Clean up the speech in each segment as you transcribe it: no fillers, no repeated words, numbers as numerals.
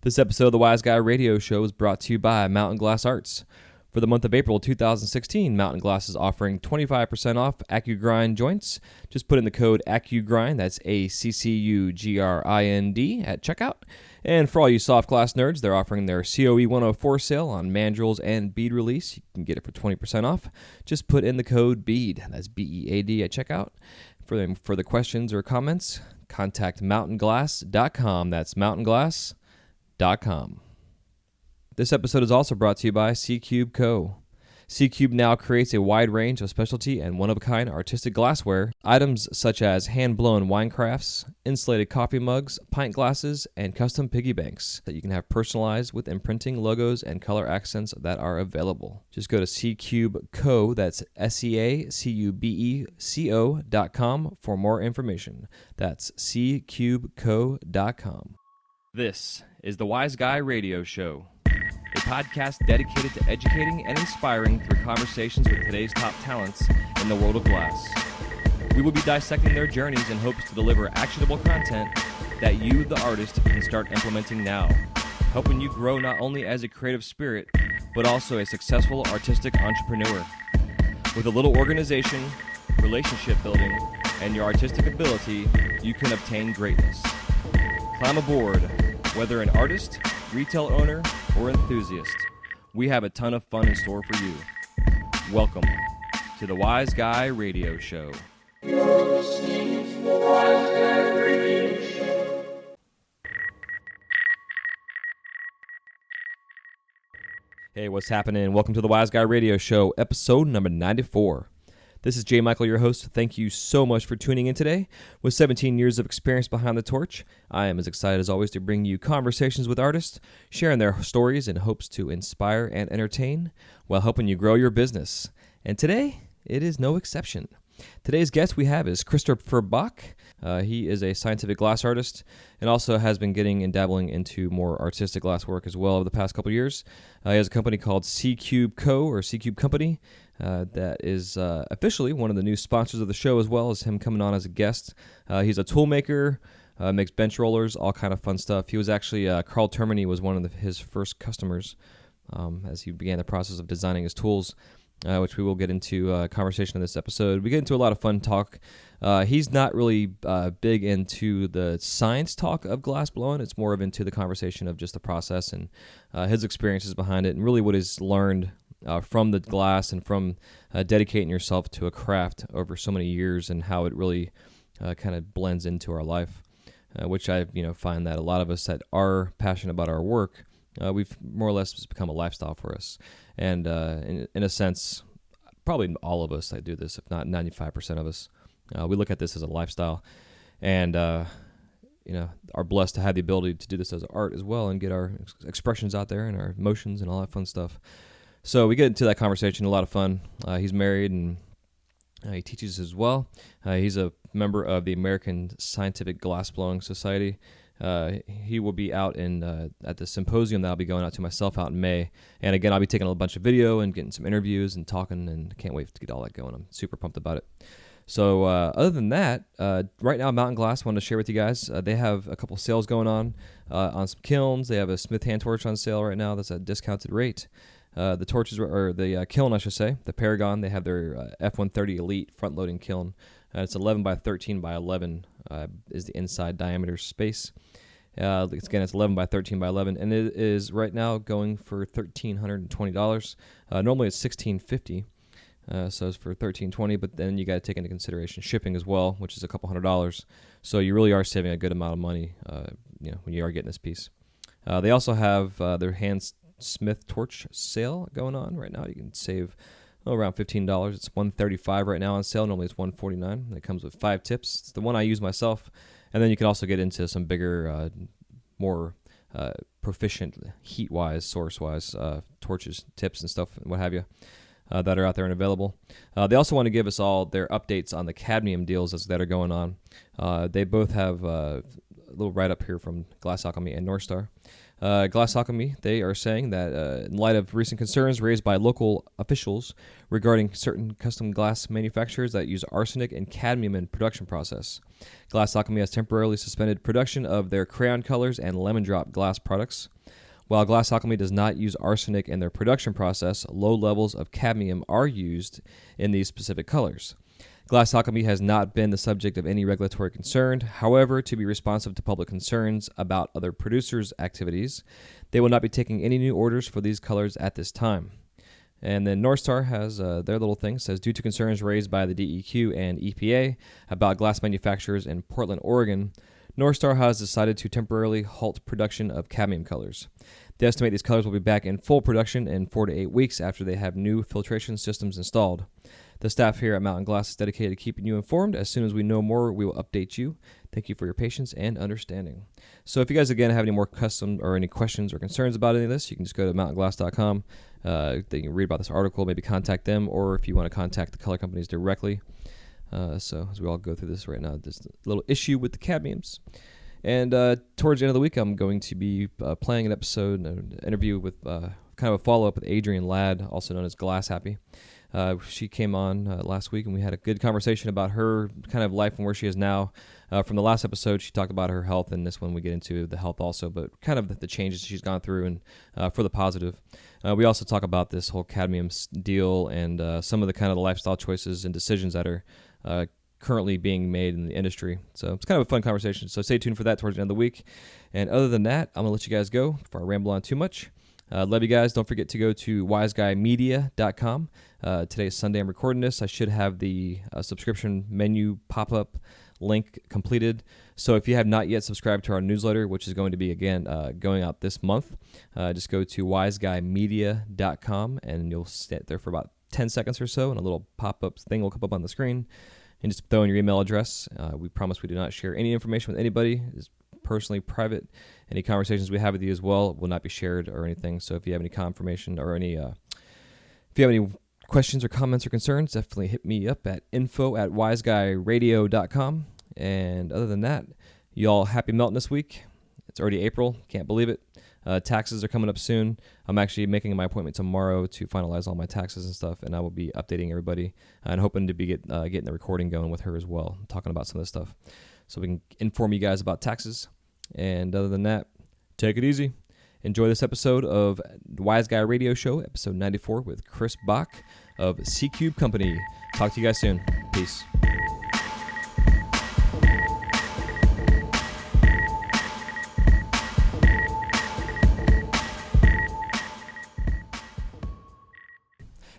This episode of the Wise Guy Radio Show is brought to you by Mountain Glass Arts. For the month of April 2016, Mountain Glass is offering 25% off AccuGrind joints. Just put in the code AccuGrind, that's ACCUGRIND, at checkout. And for all you soft glass nerds, they're offering their COE 104 sale on mandrels and bead release. You can get it for 20% off. Just put in the code BEAD, that's BEAD, at checkout. For further questions or comments, contact mountainglass.com, that's mountainglass.com. This episode is also brought to you by C-Cube Co. C-Cube now creates a wide range of specialty and one-of-a-kind artistic glassware, items such as hand-blown wine crafts, insulated coffee mugs, pint glasses, and custom piggy banks that you can have personalized with imprinting, logos, and color accents that are available. Just go to C-Cube Co, that's SEACUBECO.com for more information. That's ccubeco.com. This is the Wise Guy Radio Show, a podcast dedicated to educating and inspiring through conversations with today's top talents in the world of glass. We will be dissecting their journeys in hopes to deliver actionable content that you, the artist, can start implementing now, helping you grow not only as a creative spirit, but also a successful artistic entrepreneur. With a little organization, relationship building, and your artistic ability, you can obtain greatness. Climb aboard, whether an artist, retail owner, or enthusiast. We have a ton of fun in store for you. Welcome to the Wise Guy Radio Show. You're listening to the Wise Guy Radio Show. Hey, what's happening? Welcome to the Wise Guy Radio Show, episode number 94. This is Jay Michael, your host. Thank you so much for tuning in today. With 17 years of experience behind the torch, I am as excited as always to bring you conversations with artists, sharing their stories in hopes to inspire and entertain while helping you grow your business. And today, it is no exception. Today's guest we have is CHRIS Bock. He is a scientific glass artist and also has been getting and dabbling into more artistic glass work as well over the past couple of years. He has a company called C-Cube Co. or C-Cube Company. That is officially one of the new sponsors of the show, as well as him coming on as a guest. He's a tool maker, makes bench rollers, all kind of fun stuff. He was actually, Carl Termini was one of his first customers as he began the process of designing his tools, which we will get into a conversation in this episode. We get into a lot of fun talk. He's not really big into the science talk of glass blowing. It's more of into the conversation of just the process and his experiences behind it and really what he's learned from the glass and from dedicating yourself to a craft over so many years and how it really kind of blends into our life, which I find that a lot of us that are passionate about our work, we've more or less become a lifestyle for us. And in a sense, probably all of us that do this, if not 95% of us, we look at this as a lifestyle and are blessed to have the ability to do this as art as well and get our expressions out there and our emotions and all that fun stuff. So we get into that conversation, a lot of fun. He's married and he teaches as well. He's a member of the American Scientific Glassblowers Society. He will be out at the symposium that I'll be going out to myself out in May. And again, I'll be taking a bunch of video and getting some interviews and talking, and can't wait to get all that going. I'm super pumped about it. So other than that, right now Mountain Glass wanted to share with you guys, they have a couple sales going on some kilns. They have a Smith hand torch on sale right now that's at a discounted rate. The torches, or the kiln, I should say, the Paragon, they have their F130 Elite front-loading kiln. It's 11 by 13 by 11 is the inside diameter space. Again, it's 11 by 13 by 11, and it is right now going for $1,320. Normally it's $1,650, so it's for $1,320, but then you got to take into consideration shipping as well, which is a couple $100. So you really are saving a good amount of money, when you are getting this piece. They also have their hand Smith torch sale going on right now. You can save around $15. It's $135 right now on sale. Normally it's $149. It comes with 5 tips. It's the one I use myself. And then you can also get into some bigger, more proficient heat-wise, source-wise torches, tips, and stuff, and what have you, that are out there and available. They also want to give us all their updates on the cadmium deals that are going on. They both have little write-up here from Glass Alchemy and North Star. Glass Alchemy, they are saying that in light of recent concerns raised by local officials regarding certain custom glass manufacturers that use arsenic and cadmium in production process, Glass Alchemy has temporarily suspended production of their crayon colors and lemon drop glass products. While Glass Alchemy does not use arsenic in their production process, low levels of cadmium are used in these specific colors. Glass Alchemy has not been the subject of any regulatory concern. However, to be responsive to public concerns about other producers' activities, they will not be taking any new orders for these colors at this time. And then North Star has their little thing, says, due to concerns raised by the DEQ and EPA about glass manufacturers in Portland, Oregon, North Star has decided to temporarily halt production of cadmium colors. They estimate these colors will be back in full production in 4 to 8 weeks after they have new filtration systems installed. The staff here at Mountain Glass is dedicated to keeping you informed. As soon as we know more, we will update you. Thank you for your patience and understanding. So if you guys, again, have any more custom or any questions or concerns about any of this, you can just go to mountainglass.com. They can read about this article, maybe contact them, or if you want to contact the color companies directly. So as we all go through this right now, there's a little issue with the cadmiums. And towards the end of the week, I'm going to be playing an interview with kind of a follow-up with Adrienne Ladd, also known as Glass Happy. She came on last week, and we had a good conversation about her kind of life and where she is now. From the last episode, she talked about her health, and this one we get into the health also, but kind of the changes she's gone through and for the positive. We also talk about this whole cadmium deal and some of the kind of the lifestyle choices and decisions that are currently being made in the industry. So it's kind of a fun conversation. So stay tuned for that towards the end of the week. And other than that, I'm going to let you guys go before I ramble on too much. Love you guys. Don't forget to go to wiseguymedia.com. Today is Sunday. I'm recording this. I should have the subscription menu pop-up link completed. So if you have not yet subscribed to our newsletter, which is going to be, again, going out this month, just go to wiseguymedia.com, and you'll sit there for about 10 seconds or so, and a little pop-up thing will come up on the screen. And just throw in your email address. We promise we do not share any information with anybody. It's personally private. Any conversations we have with you as well will not be shared or anything. So if you have any confirmation or if you have any questions or comments or concerns, definitely hit me up at info@wiseguyradio.com. And other than that, you all happy melting this week. It's already April. Can't believe it. Taxes are coming up soon. I'm actually making my appointment tomorrow to finalize all my taxes and stuff, and I will be updating everybody and hoping to be getting the recording going with her as well, talking about some of this stuff, so we can inform you guys about taxes. And other than that, take it easy. Enjoy this episode of Wise Guy Radio Show, episode 94 with CHRIS Bock of C-Cube Company. Talk to you guys soon. Peace.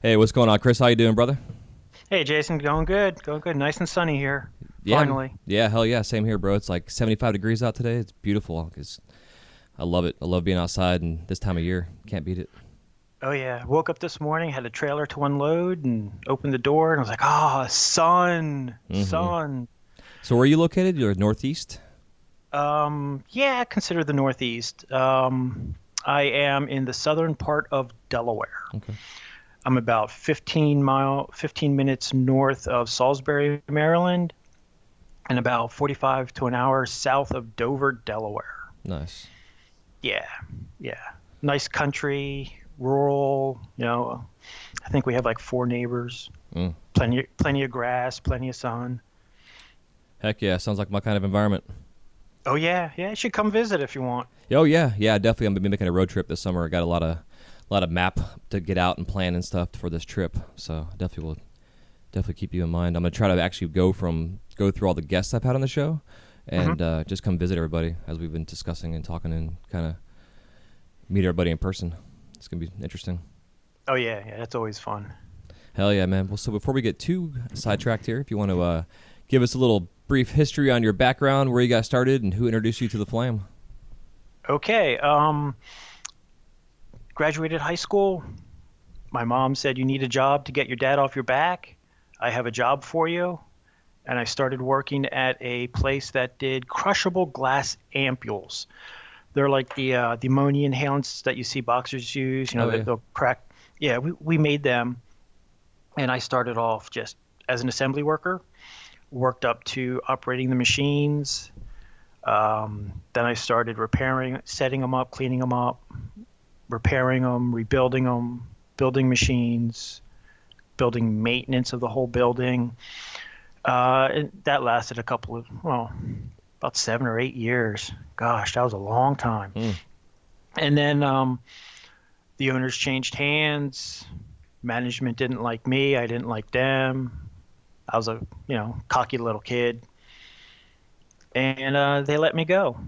Hey, what's going on, Chris? How you doing, brother? Hey, Jason, going good. Nice and sunny here. Yeah, finally. Yeah, hell yeah. Same here, bro. It's like 75 degrees out today. It's beautiful. I love it. I love being outside and this time of year. Can't beat it. Oh, yeah. Woke up this morning, had a trailer to unload, and opened the door, and I was like, sun. So where are you located? You're northeast? Yeah, consider the northeast. I am in the southern part of Delaware. Okay. I'm about 15 minutes north of Salisbury, Maryland, and about 45 to an hour south of Dover, Delaware. Nice. Yeah. Nice country, rural, I think we have like 4 neighbors. Plenty of grass, plenty of sun. Heck yeah, sounds like my kind of environment. Oh yeah, you should come visit if you want. Oh yeah, definitely. I'm gonna be making a road trip this summer. I got a lot of map to get out and plan and stuff for this trip, so definitely will keep you in mind. I'm gonna try to actually go through all the guests I've had on the show, and just come visit everybody as we've been discussing and talking, and kind of meet everybody in person. It's gonna be interesting. Oh yeah, that's always fun. Hell yeah, man. Well, so before we get too sidetracked here, if you want to give us a little brief history on your background, where you got started, and who introduced you to the flame. Okay. Graduated high school. My mom said, you need a job to get your dad off your back. I have a job for you. And I started working at a place that did crushable glass ampules. They're like the ammonia inhalants that you see boxers use, they'll crack. Yeah, we made them. And I started off just as an assembly worker, worked up to operating the machines, Then I started repairing, setting them up, cleaning them up, repairing them, rebuilding them, building machines, building maintenance of the whole building. And that lasted about 7 or 8 years. Gosh, that was a long time. And then the owners changed hands. Management didn't like me. I didn't like them. I was a cocky little kid. And they let me go.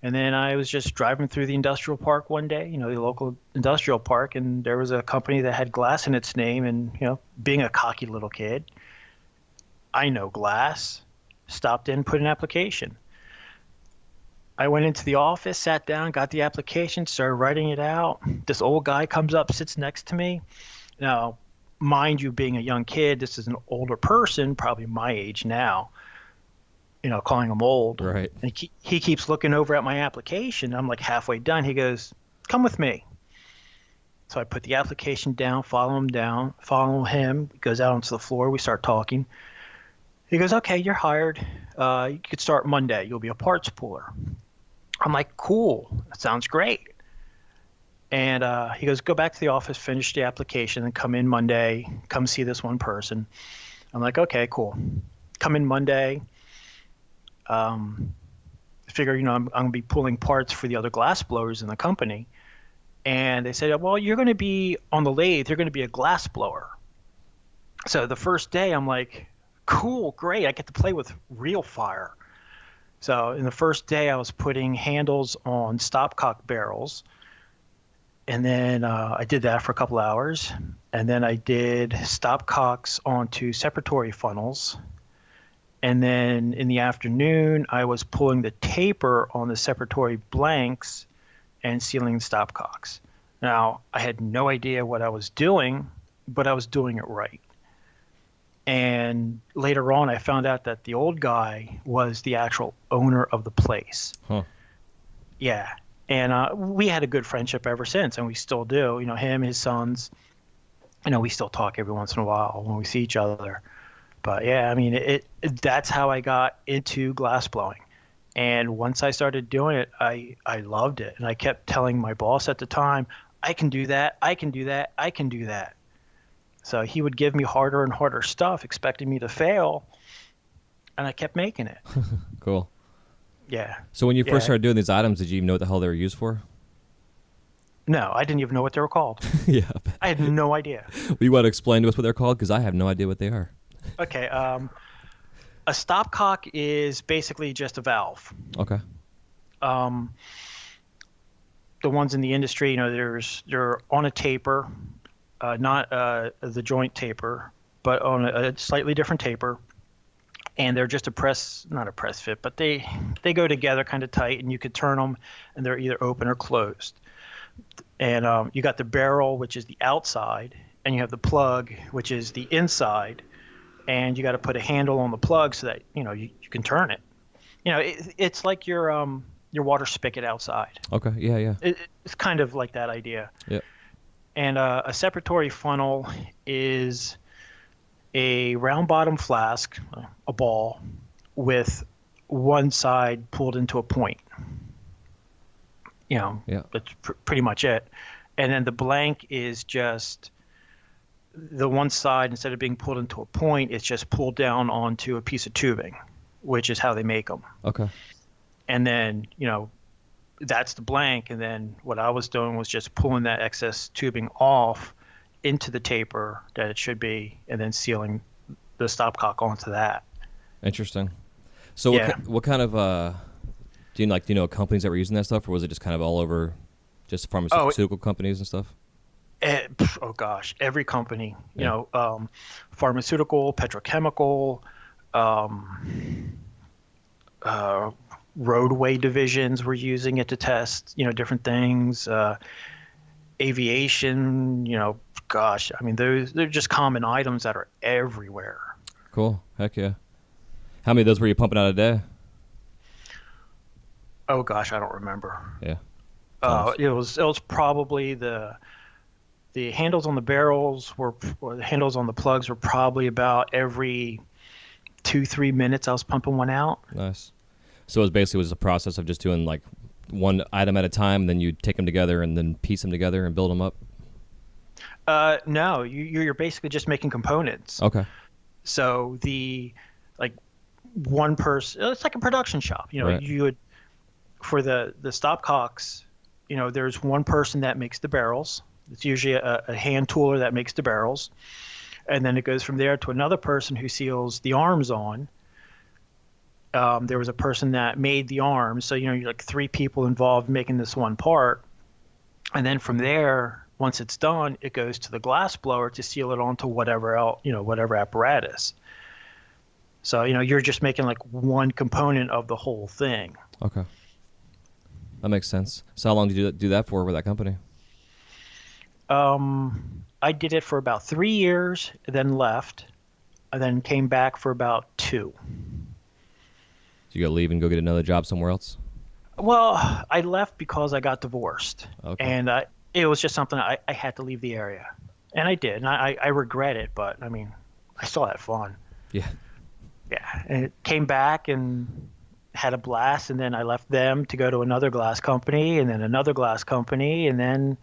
And then I was just driving through the industrial park one day, the local industrial park, and there was a company that had glass in its name. And, being a cocky little kid, I know glass, stopped in, put an application. I went into the office, sat down, got the application, started writing it out. This old guy comes up, sits next to me. Now, mind you, being a young kid, this is an older person, probably my age now, calling him old. Right. And he keeps looking over at my application. I'm like halfway done. He goes, "Come with me." So I put the application down, follow him. He goes out onto the floor. We start talking. He goes, "Okay, you're hired. You could start Monday. You'll be a parts puller." I'm like, "Cool. That sounds great." And he goes, "Go back to the office, finish the application, and come in Monday. Come see this one person." I'm like, "Okay, cool." Come in Monday. Figure, I'm going to be pulling parts for the other glass blowers in the company. And they said, "Well, you're going to be on the lathe. You're going to be a glass blower." So the first day, I'm like, "Cool, great. I get to play with real fire." So in the first day, I was putting handles on stopcock barrels. And then I did that for a couple hours. And then I did stopcocks onto separatory funnels. And then in the afternoon, I was pulling the taper on the separatory blanks and sealing stopcocks. Now, I had no idea what I was doing, but I was doing it right. And later on, I found out that the old guy was the actual owner of the place. Huh. Yeah. And we had a good friendship ever since, and we still do. Him, his sons, we still talk every once in a while when we see each other. But yeah, I mean, that's how I got into glass blowing. And once I started doing it, I loved it. And I kept telling my boss at the time, "I can do that, I can do that, I can do that." So he would give me harder and harder stuff, expecting me to fail. And I kept making it. Cool. Yeah. So when you first started doing these items, did you even know what the hell they were used for? No, I didn't even know what they were called. Yeah. I had no idea. You want to explain to us what they're called? Because I have no idea what they are. Okay. A stopcock is basically just a valve. Okay. The ones in the industry, they're on a taper, not the joint taper, but on a slightly different taper. And they're just not a press fit, but they go together kind of tight, and you could turn them, and they're either open or closed. And you got the barrel, which is the outside, and you have the plug, which is the inside. And you got to put a handle on the plug so that you can turn it. It's like your water spigot outside. Okay. Yeah. It's kind of like that idea. Yep. And a separatory funnel is a round bottom flask, a ball, with one side pulled into a point. Yeah. That's pretty much it. And then the blank is just the one side, instead of being pulled into a point, it's just pulled down onto a piece of tubing, which is how they make them. Okay. And then, that's the blank. And then what I was doing was just pulling that excess tubing off into the taper that it should be, and then sealing the stopcock onto that. Interesting. So what kind of do you know companies that were using that stuff, or was it just kind of all over, just pharmaceutical companies and stuff? Oh gosh, every company, pharmaceutical, petrochemical, roadway divisions were using it to test, different things, aviation, gosh, I mean, they're just common items that are everywhere. Cool. Heck yeah. How many of those were you pumping out a day? Oh gosh, I don't remember. Yeah. It was probably the handles on the barrels or the handles on the plugs were probably about every 2-3 minutes I was pumping one out. Nice. So it basically was a process of just doing like one item at a time, and then you take them together and then piece them together and build them up. No, you're basically just making components. Okay. So the like one person, it's like a production shop. Right. You would for the stopcocks. There's one person that makes the barrels. It's usually a hand tooler that makes the barrels, and then it goes from there to another person who seals the arms on. There was a person that made the arms, so you're like three people involved making this one part, and then from there, once it's done, it goes to the glass blower to seal it onto whatever else, whatever apparatus. So you're just making like one component of the whole thing. Okay. That makes sense. So how long did you do that for with that company? I did it for about 3 years, then left, and then came back for about 2. Did you go leave and go get another job somewhere else? Well, I left because I got divorced, Okay. and it was just something I had to leave the area, and I did, and I regret it, but I mean, I still had fun. Yeah. Yeah, and it came back and had a blast, and then I left them to go to another glass company, and then another glass company, and then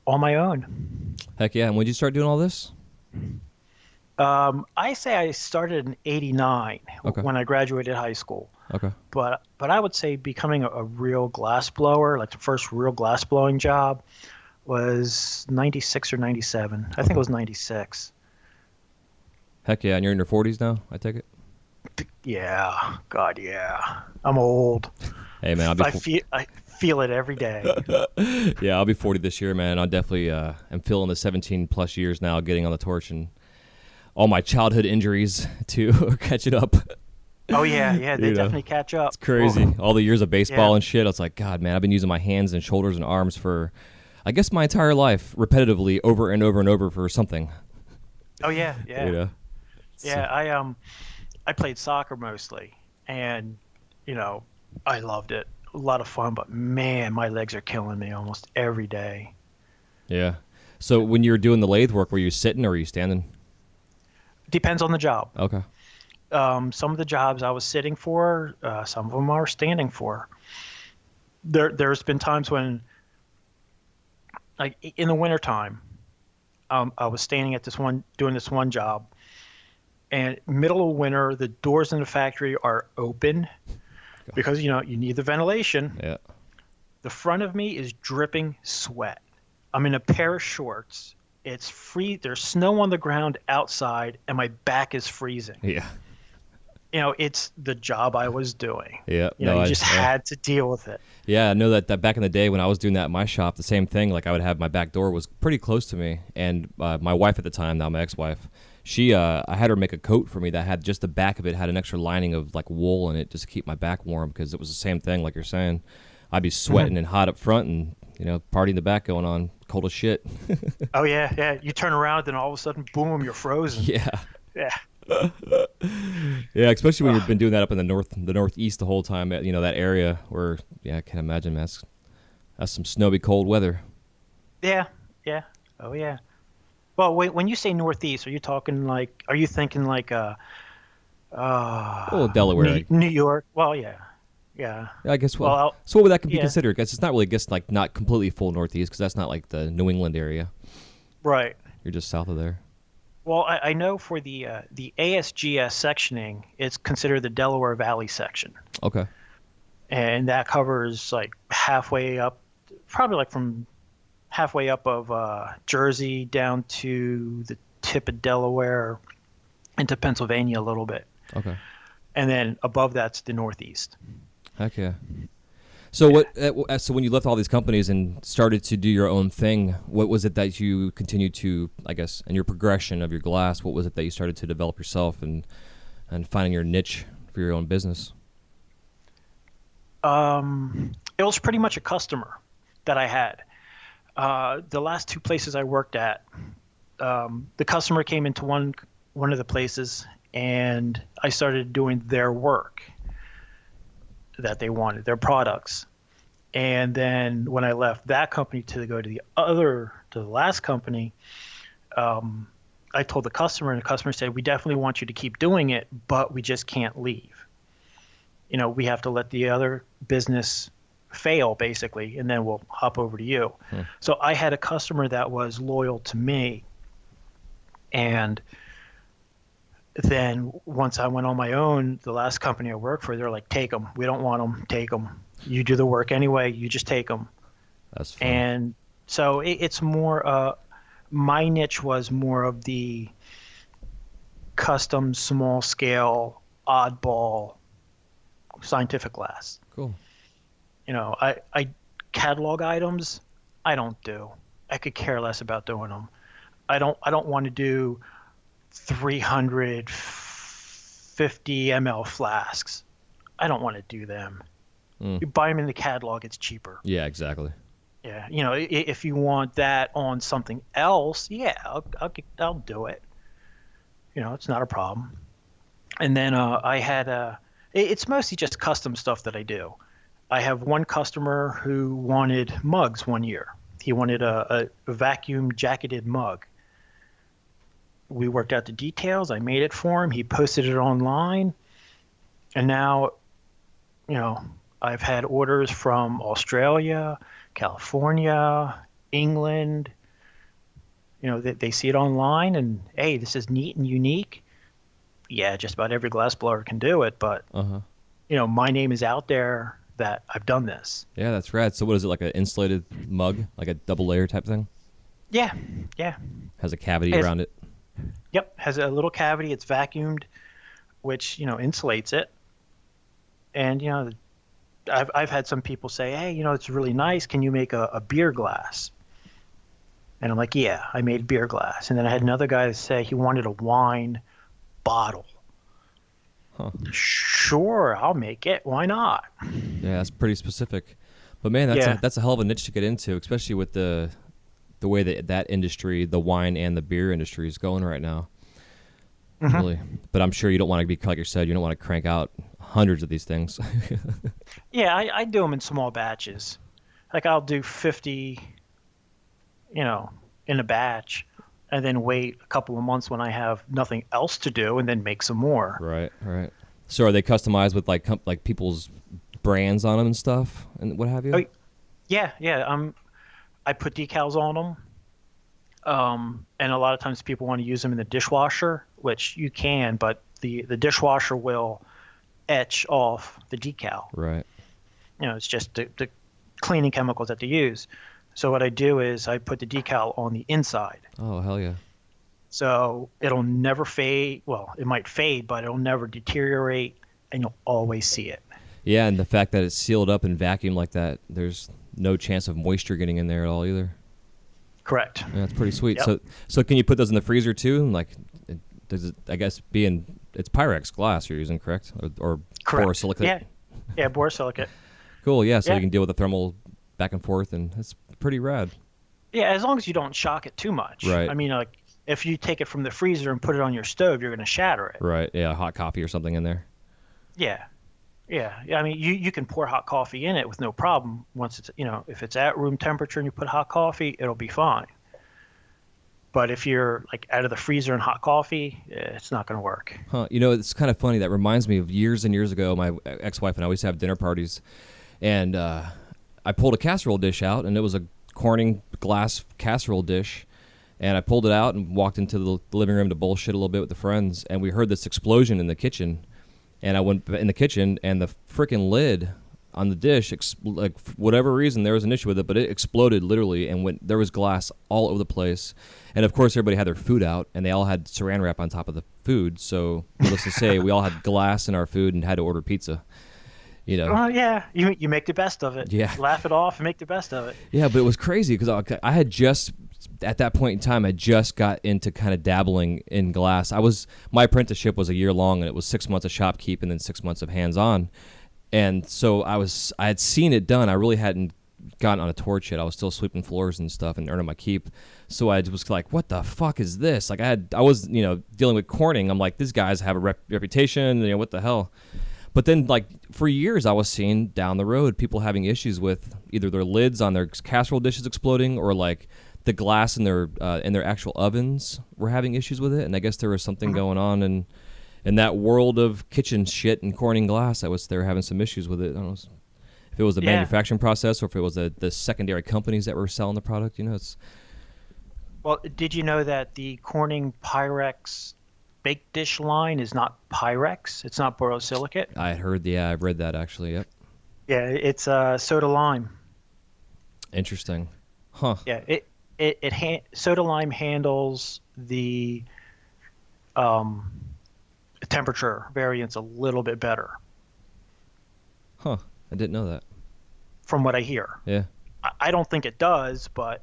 on my own. Heck yeah. And when did you start doing all this? I say I started in '89 Okay. when I graduated high school. Okay. But I would say becoming a real glass blower, like the first real glass blowing job, was '96 or '97. I think it was '96. Heck yeah. And you're in your 40s now, I take it? Yeah, God, yeah. I'm old. Hey, man, I feel it every day. Yeah, I'll be 40 this year, man. I'll definitely am feeling the 17 plus years now getting on the torch, and all my childhood injuries too are catching up. Oh yeah, they definitely catch up. It's crazy. Oh. All the years of baseball Yeah. and shit. It's like, God, man, I've been using my hands and shoulders and arms for, I guess, my entire life, repetitively, over and over and over for something. Oh yeah. You know? Yeah, I played soccer mostly, and I loved it. A lot of fun, but man, my legs are killing me almost every day. Yeah. So when you were doing the lathe work, were you sitting or were you standing? Depends on the job. Okay. Some of the jobs I was sitting for, some of them I was standing for. There's been times when, like in the wintertime, I was standing at doing this one job, and middle of winter, the doors in the factory are open because you need the ventilation. Yeah. The front of me is dripping sweat. I'm in a pair of shorts. It's free. There's snow on the ground outside, and my back is freezing. Yeah. It's the job I was doing. Yeah. You just had to deal with it. Yeah, I know that back in the day when I was doing that at my shop, the same thing. Like I would have my back door was pretty close to me, and my wife at the time, now my ex-wife, I had her make a coat for me that had just the back of it had an extra lining of like wool in it just to keep my back warm, because it was the same thing like you're saying. I'd be sweating and hot up front, and party in the back going on, cold as shit. Oh yeah. You turn around, then all of a sudden, boom, you're frozen. Yeah. Yeah. Yeah, especially when you've been doing that up in the northeast the whole time, that area where, I can't imagine that's some snowy cold weather. Yeah. Oh yeah. Well, wait, when you say northeast, are you thinking like Delaware. New York? Well, yeah. I guess. So what would that be considered? I guess it's not really, like not completely full northeast, because that's not like the New England area. Right. You're just south of there. Well, I know for the ASGS sectioning, it's considered the Delaware Valley section. Okay. And that covers like halfway up, probably like from halfway up of Jersey down to the tip of Delaware into Pennsylvania a little bit. Okay. And then above that's the Northeast. Heck yeah. So so when you left all these companies and started to do your own thing, what was it that you continued to, I guess, in your progression of your glass, what was it that you started to develop yourself and finding your niche for your own business? It was pretty much a customer that I had. The last 2 places I worked at, the customer came into one of the places, and I started doing their work that they wanted, their products. And then when I left that company to go to the last company, I told the customer, and the customer said, "We definitely want you to keep doing it, but we just can't leave." we have to let the other business fail basically, and then we'll hop over to you. So I had a customer that was loyal to me, and then once I went on my own, the last company I worked for, they're like, take them. We don't want them. Take them. You do the work anyway. You just take them. That's fun. And so it's more, my niche was more of the custom, small scale, oddball scientific glass. Cool. I catalog items, I don't do. I could care less about doing them. I don't want to do 350 ml flasks. I don't want to do them. You buy them in the catalog, it's cheaper. Yeah, exactly. Yeah, if you want that on something else, yeah, I'll do it. It's not a problem. And then I had it's mostly just custom stuff that I do. I have one customer who wanted mugs one year. He wanted a vacuum jacketed mug. We worked out the details. I made it for him. He posted it online. And now, I've had orders from Australia, California, England. They see it online and, hey, this is neat and unique. Yeah, just about every glassblower can do it, but, my name is out there that I've done this. Yeah, that's rad. So what is it, like an insulated mug, like a double layer type thing? Yeah. Has a cavity around it? Yep, has a little cavity. It's vacuumed, which, insulates it. And, I've had some people say, hey, it's really nice. Can you make a beer glass? And I'm like, yeah, I made beer glass. And then I had another guy say he wanted a wine bottle. Huh. Sure, I'll make it. Why not? Yeah, that's pretty specific. But man, that's a hell of a niche to get into, especially with the way that industry, the wine and the beer industry, is going right now. Really. But I'm sure you don't want to be, like you said, you don't want to crank out hundreds of these things. Yeah, I do them in small batches. Like I'll do 50, in a batch, and then wait a couple of months when I have nothing else to do, and then make some more. Right. So are they customized with like people's brands on them and stuff, and what have you? Oh, yeah. I put decals on them. And a lot of times people want to use them in the dishwasher, which you can, but the dishwasher will etch off the decal. Right. It's just the cleaning chemicals that they use. So what I do is I put the decal on the inside. Oh, hell yeah. So it'll never fade. Well, it might fade, but it'll never deteriorate, and you'll always see it. Yeah, and the fact that it's sealed up and vacuumed like that, there's no chance of moisture getting in there at all either. Correct. Yeah, that's pretty sweet. Yep. So can you put those in the freezer too? And like, does it, I guess, it's Pyrex glass you're using, correct? Or Correct. borosilicate? Yeah, borosilicate. Cool, yeah, so Yeah. you can deal with the thermal back and forth, and that's pretty rad. Yeah, as long as you don't shock it too much. Right. I mean, like, if you take it from the freezer and put it on your stove, you're going to shatter it. Right, yeah, hot coffee or something in there. Yeah. I mean, you can pour hot coffee in it with no problem. Once it's, if it's at room temperature and you put hot coffee, it'll be fine. But if you're like out of the freezer and hot coffee, it's not going to work. Huh. It's kind of funny. That reminds me of years and years ago. My ex-wife and I used to have dinner parties, and I pulled a casserole dish out, and it was a Corning glass casserole dish. And I pulled it out and walked into the living room to bullshit a little bit with the friends, and we heard this explosion in the kitchen. And I went in the kitchen, and the freaking lid on the dish, like for whatever reason, there was an issue with it, but it exploded literally, and there was glass all over the place. And of course, everybody had their food out, and they all had Saran wrap on top of the food. So, needless to say, we all had glass in our food and had to order pizza. Well, yeah, you make the best of it. Yeah. Laugh it off and make the best of it. Yeah, but it was crazy because I had just, at that point in time, I just got into kind of dabbling in glass. My apprenticeship was a year long, and it was 6 months of shopkeep and then 6 months of hands-on. And so I had seen it done. I really hadn't gotten on a torch yet. I was still sweeping floors and stuff and earning my keep. So I was like, what the fuck is this? Like I was, dealing with Corning. I'm like, these guys have a reputation, what the hell? But then, like, for years, I was seeing down the road people having issues with either their lids on their casserole dishes exploding, or like the glass in their actual ovens were having issues with it. And I guess there was something going on, and in that world of kitchen shit and corning glass, they were having some issues with it. I don't know if it was the manufacturing process or if it was the secondary companies that were selling the product. It's. Well, did you know that the Corning Pyrex baked dish line is not Pyrex? It's not borosilicate. I heard. Yeah, I've read that actually. Yep. Yeah, it's soda lime. Interesting. Huh. Yeah, soda lime handles the temperature variance a little bit better. Huh. I didn't know that. From what I hear. Yeah. I don't think it does, but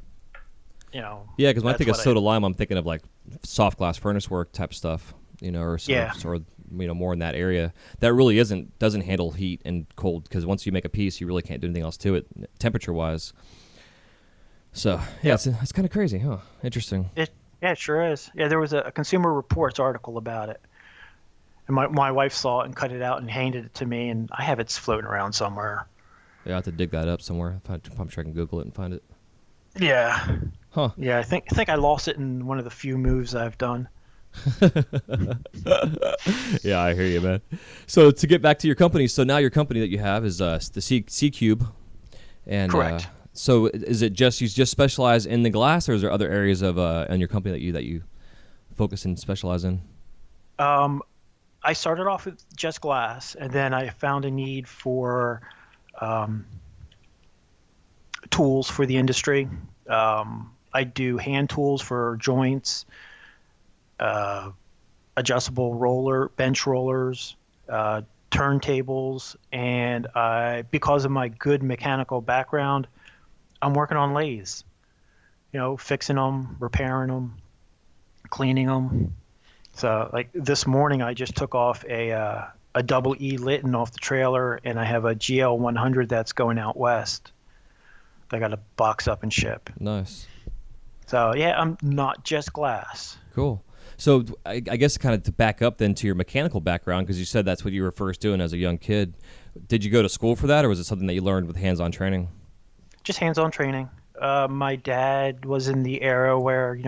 Yeah, because when I think of soda lime, I'm thinking of like soft glass furnace work type stuff, or more in that area. That really doesn't handle heat and cold, because once you make a piece, you really can't do anything else to it, temperature wise. So yeah, it's kind of crazy, huh? Interesting. It sure is. Yeah, there was a Consumer Reports article about it, and my wife saw it and cut it out and handed it to me, and I have it floating around somewhere. Yeah, I have to dig that up somewhere. I'm sure I can Google it and find it. Yeah. Huh. Yeah, I think I lost it in one of the few moves I've done. Yeah, I hear you, man. So to get back to your company, so now your company that you have is the C Cube, and correct. So is it you just specialize in the glass, or is there other areas of in your company that you focus and specialize in? I started off with just glass, and then I found a need for tools for the industry. I do hand tools for joints, adjustable bench rollers, turntables, and because of my good mechanical background, I'm working on lathes, fixing them, repairing them, cleaning them. So like this morning, I just took off a double E Lytton off the trailer, and I have a GL 100 that's going out west. I got to box up and ship. Nice. So yeah, I'm not just glass. Cool. So I guess kind of to back up then to your mechanical background, because you said that's what you were first doing as a young kid. Did you go to school for that, or was it something that you learned with hands-on training? Just hands-on training. My dad was in the era where,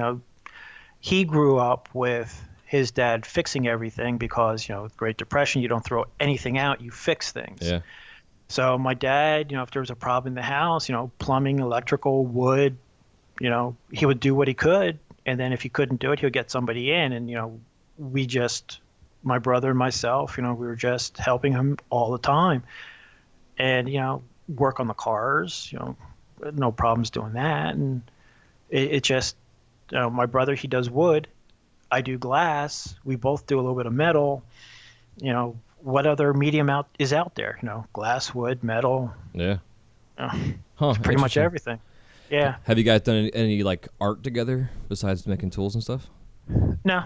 he grew up with his dad fixing everything because, with Great Depression, you don't throw anything out, you fix things. Yeah. So my dad, if there was a problem in the house, plumbing, electrical, wood, he would do what he could. And then if he couldn't do it, he would get somebody in. And, my brother and myself, we were just helping him all the time. And, work on the cars, no problems doing that. And it just, my brother, he does wood. I do glass. We both do a little bit of metal. What other medium is out there? Glass, wood, metal. Yeah. Pretty much everything. Yeah. Have you guys done any like art together besides making tools and stuff? No.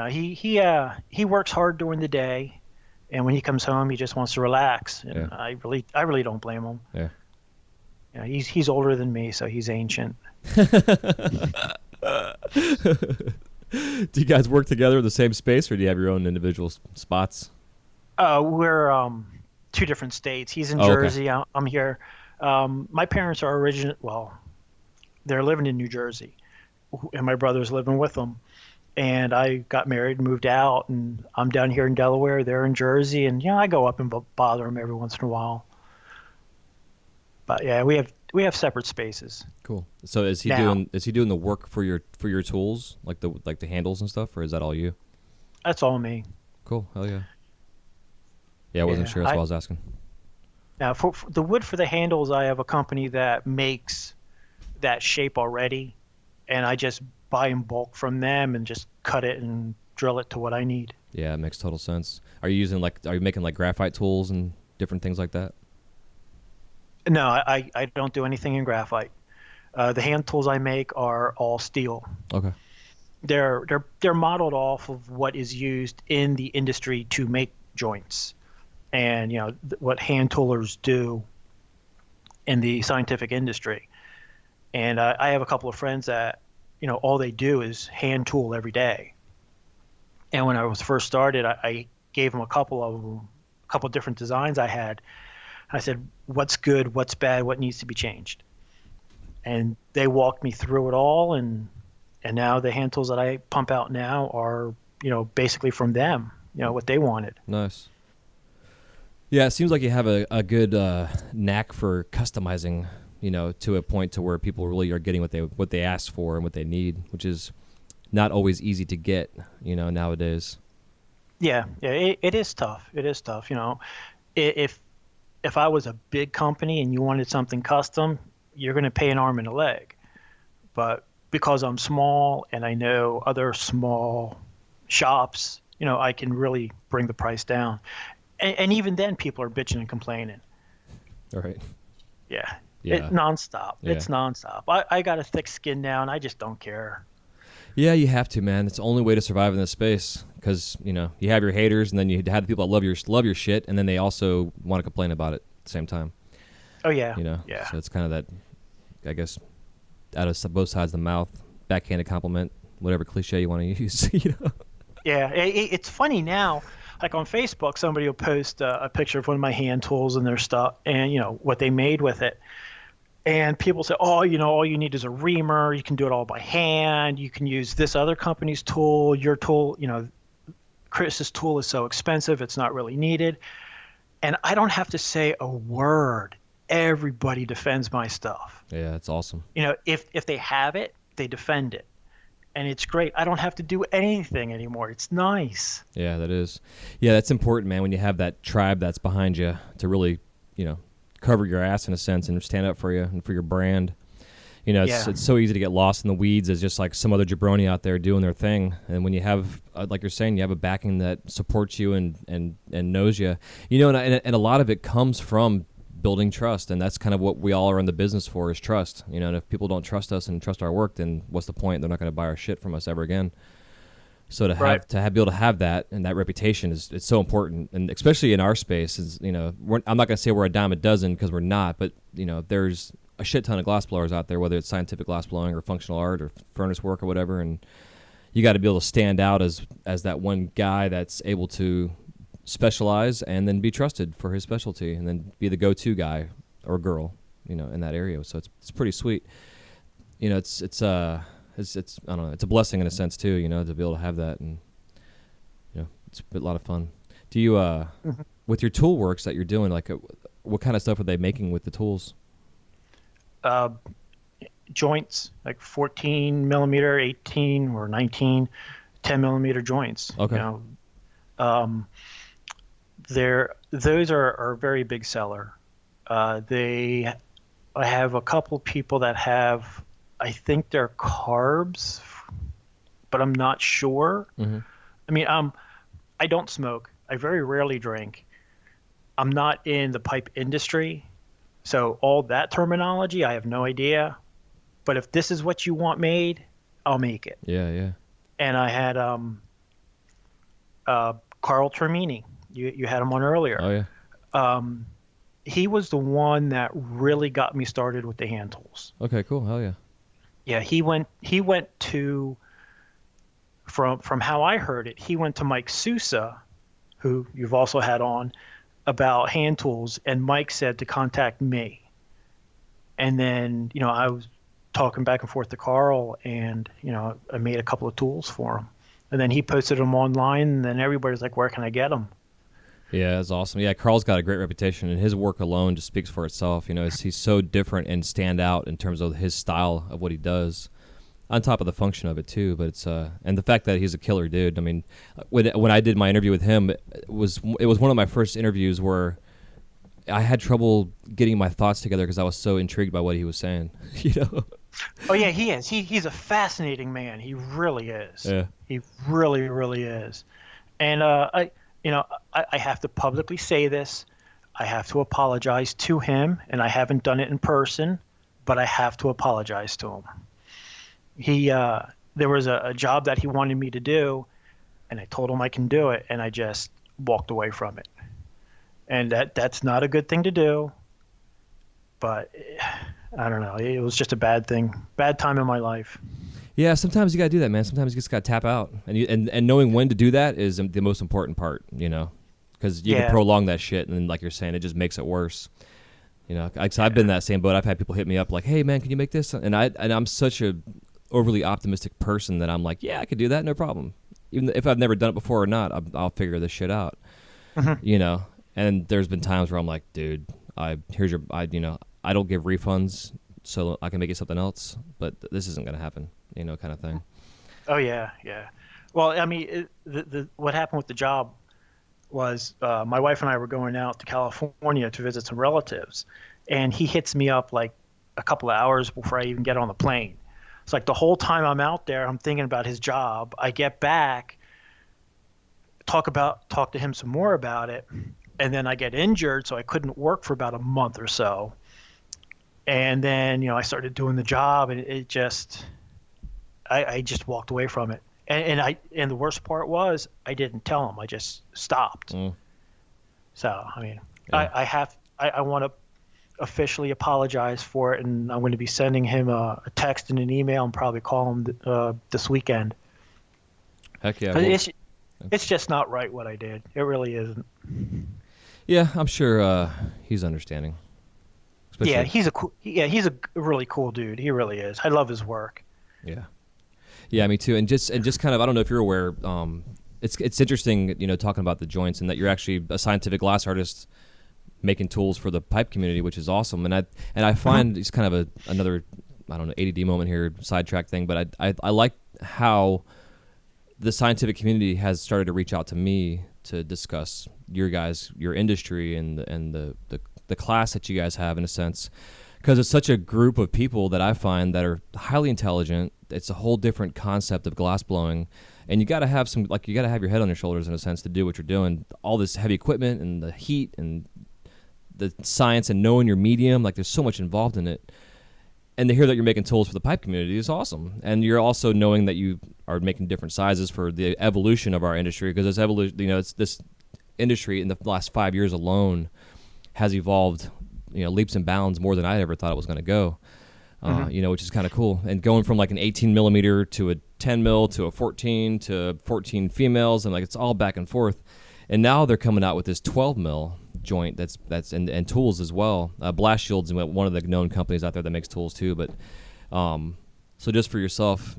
He works hard during the day, and when he comes home, he just wants to relax. And I really don't blame him. Yeah. He's older than me, so he's ancient. Do you guys work together in the same space, or do you have your own individual spots? We're two different states. He's in Jersey. Okay. I'm here. My parents are they're living in New Jersey, and my brother's living with them. And I got married and moved out, and I'm down here in Delaware. They're in Jersey, and I go up and bother them every once in a while. But yeah, we have separate spaces. Cool. So is he doing the work for your tools, like the handles and stuff, or is that all you? That's all me. Cool. Hell yeah. Yeah, I wasn't sure. That's why I was asking. Now, for the wood for the handles, I have a company that makes that shape already, and I just buy in bulk from them and just cut it and drill it to what I need. Yeah, it makes total sense. Are you making like graphite tools and different things like that? No, I don't do anything in graphite. The hand tools I make are all steel. Okay. They're modeled off of what is used in the industry to make joints, and what hand toolers do in the scientific industry. And I have a couple of friends that all they do is hand tool every day. And when I was first started, I gave them a couple different designs I had. I said, what's good, what's bad, what needs to be changed? And they walked me through it all, and now the hand tools that I pump out now are basically from them, what they wanted. Nice. Yeah, it seems like you have a good knack for customizing, to a point to where people really are getting what they ask for and what they need, which is not always easy to get, nowadays. Yeah, it is tough. It is tough. If I was a big company and you wanted something custom, you're going to pay an arm and a leg. But because I'm small and I know other small shops, I can really bring the price down. And even then, people are bitching and complaining. All right. Yeah. Yeah. Nonstop. Yeah. It's nonstop. I got a thick skin now, and I just don't care. Yeah, you have to, man. It's the only way to survive in this space because, you have your haters, and then you have the people that love your shit, and then they also want to complain about it at the same time. Oh, yeah. Yeah. So it's kind of that, I guess, out of both sides of the mouth, backhanded compliment, whatever cliche you want to use, Yeah, it's funny now. Like on Facebook, somebody will post a picture of one of my hand tools and their stuff, and what they made with it. And people say, oh, all you need is a reamer. You can do it all by hand. You can use this other company's tool. Your tool, Chris's tool is so expensive, it's not really needed. And I don't have to say a word. Everybody defends my stuff. Yeah, it's awesome. If they have it, they defend it. And it's great. I don't have to do anything anymore. It's nice. Yeah, that is. Yeah, that's important, man, when you have that tribe that's behind you to really, cover your ass in a sense and stand up for you and for your brand. It's so easy to get lost in the weeds as just like some other jabroni out there doing their thing. And when you have, like you're saying, you have a backing that supports you and knows you, and a lot of it comes from building trust, and that's kind of what we all are in the business for, is trust. And if people don't trust us and trust our work, then what's the point? They're not going to buy our shit from us ever again. So to be able to have that and that reputation it's so important, and especially in our space is I'm not going to say we're a dime a dozen because we're not, but there's a shit ton of glassblowers out there, whether it's scientific glassblowing or functional art or furnace work or whatever, and you got to be able to stand out as that one guy that's able to specialize and then be trusted for his specialty and then be the go-to guy or girl, in that area. So it's pretty sweet. It's I don't know, it's a blessing in a sense too, to be able to have that, and it's a lot of fun. Do you with your tool works that you're doing, like what kind of stuff are they making with the tools? Joints, like 14 millimeter, 18 or 19, 10 millimeter joints. Okay. Those are a very big seller. I have a couple people that have, I think they're carbs, but I'm not sure. Mm-hmm. I mean, I don't smoke. I very rarely drink. I'm not in the pipe industry, so all that terminology, I have no idea. But if this is what you want made, I'll make it. Yeah. And I had Carl Termini. You had him on earlier. Oh yeah. He was the one that really got me started with the hand tools. Okay, cool. Hell yeah. Yeah, he went to, from how I heard it, he went to Mike Sousa, who you've also had on, about hand tools, and Mike said to contact me. And then, I was talking back and forth to Carl, and, I made a couple of tools for him. And then he posted them online, and then everybody's like, where can I get them? Yeah, that's awesome. Yeah, Carl's got a great reputation, and his work alone just speaks for itself. He's so different and stand out in terms of his style of what he does, on top of the function of it too. But it's and the fact that he's a killer dude. I mean, when I did my interview with him, it was one of my first interviews where I had trouble getting my thoughts together because I was so intrigued by what he was saying. Oh yeah, he is. He's a fascinating man. He really is. Yeah. He really, really is. And I have to publicly say this. I have to apologize to him, and I haven't done it in person, but I have to apologize to him. There was a job that he wanted me to do, and I told him I can do it, and I just walked away from it. And that's not a good thing to do, but I don't know. It was just a bad thing, bad time in my life. Yeah, sometimes you got to do that, man. Sometimes you just got to tap out. And knowing when to do that is the most important part, because you can prolong that shit, and like you're saying, it just makes it worse. I've been in that same boat. I've had people hit me up like, hey, man, can you make this? And I'm such a overly optimistic person that I'm like, yeah, I could do that, no problem. even if I've never done it before or not, I'll figure this shit out. You know, and there's been times where I'm like, dude, I don't give refunds, so I can make you something else, but this isn't gonna happen, you know, kind of thing. Oh yeah, yeah. Well, I mean, what happened with the job was my wife and I were going out to California to visit some relatives, and he hits me up like a couple of hours before I even get on the plane. It's like the whole time I'm out there, I'm thinking about his job. I get back, talk to him some more about it, and then I get injured, so I couldn't work for about a month or so. And then, I started doing the job, and it just, I just walked away from it. And the worst part was I didn't tell him. I just stopped. So, I mean, yeah. I want to officially apologize for it, and I'm going to be sending him a text and an email and probably call him this weekend. Heck yeah. It's just not right what I did. It really isn't. Yeah, I'm sure he's understanding. Especially, he's a really cool dude. He really is. I love his work. Yeah. Yeah, me too. And just kind of, I don't know if you're aware, it's interesting, talking about the joints and that you're actually a scientific glass artist making tools for the pipe community, which is awesome. And I find it's kind of another, I don't know, ADD moment here, sidetrack thing, but I like how the scientific community has started to reach out to me to discuss your industry and the class that you guys have, in a sense, because it's such a group of people that I find that are highly intelligent. It's a whole different concept of glass blowing, and you got to have your head on your shoulders, in a sense, to do what you're doing. All this heavy equipment and the heat and the science and knowing your medium, like there's so much involved in it. And to hear that you're making tools for the pipe community is awesome. And you're also knowing that you are making different sizes for the evolution of our industry, because it's this industry in the last 5 years alone has evolved, leaps and bounds more than I ever thought it was going to go. Which is kind of cool. And going from like an 18 millimeter to a 10 mil to a 14 to 14 females, and like it's all back and forth. And now they're coming out with this 12 mil joint that's and tools as well. Blast Shield's one of the known companies out there that makes tools too. But so just for yourself,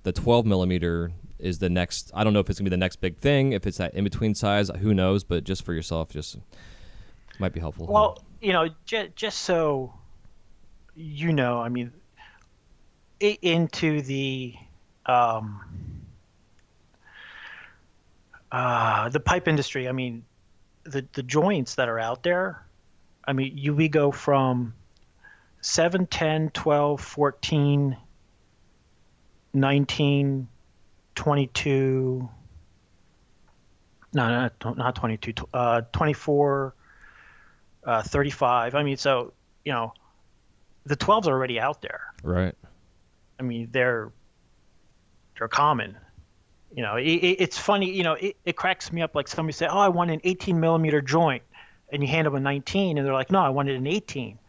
the 12 millimeter is the next. I don't know if it's gonna be the next big thing. If it's that in between size, who knows? But just for yourself, just might be helpful. Well, just so I mean, into the pipe industry, I mean, the joints that are out there, I mean, we go from 7, 10, 12, 14, 19, 22, no, not 22, 24, 35. I mean, so, the 12s are already out there. Right. I mean, they're common. It's funny. It cracks me up. Like somebody say, "Oh, I want an 18 millimeter joint," and you hand them a 19, and they're like, "No, I wanted an 18."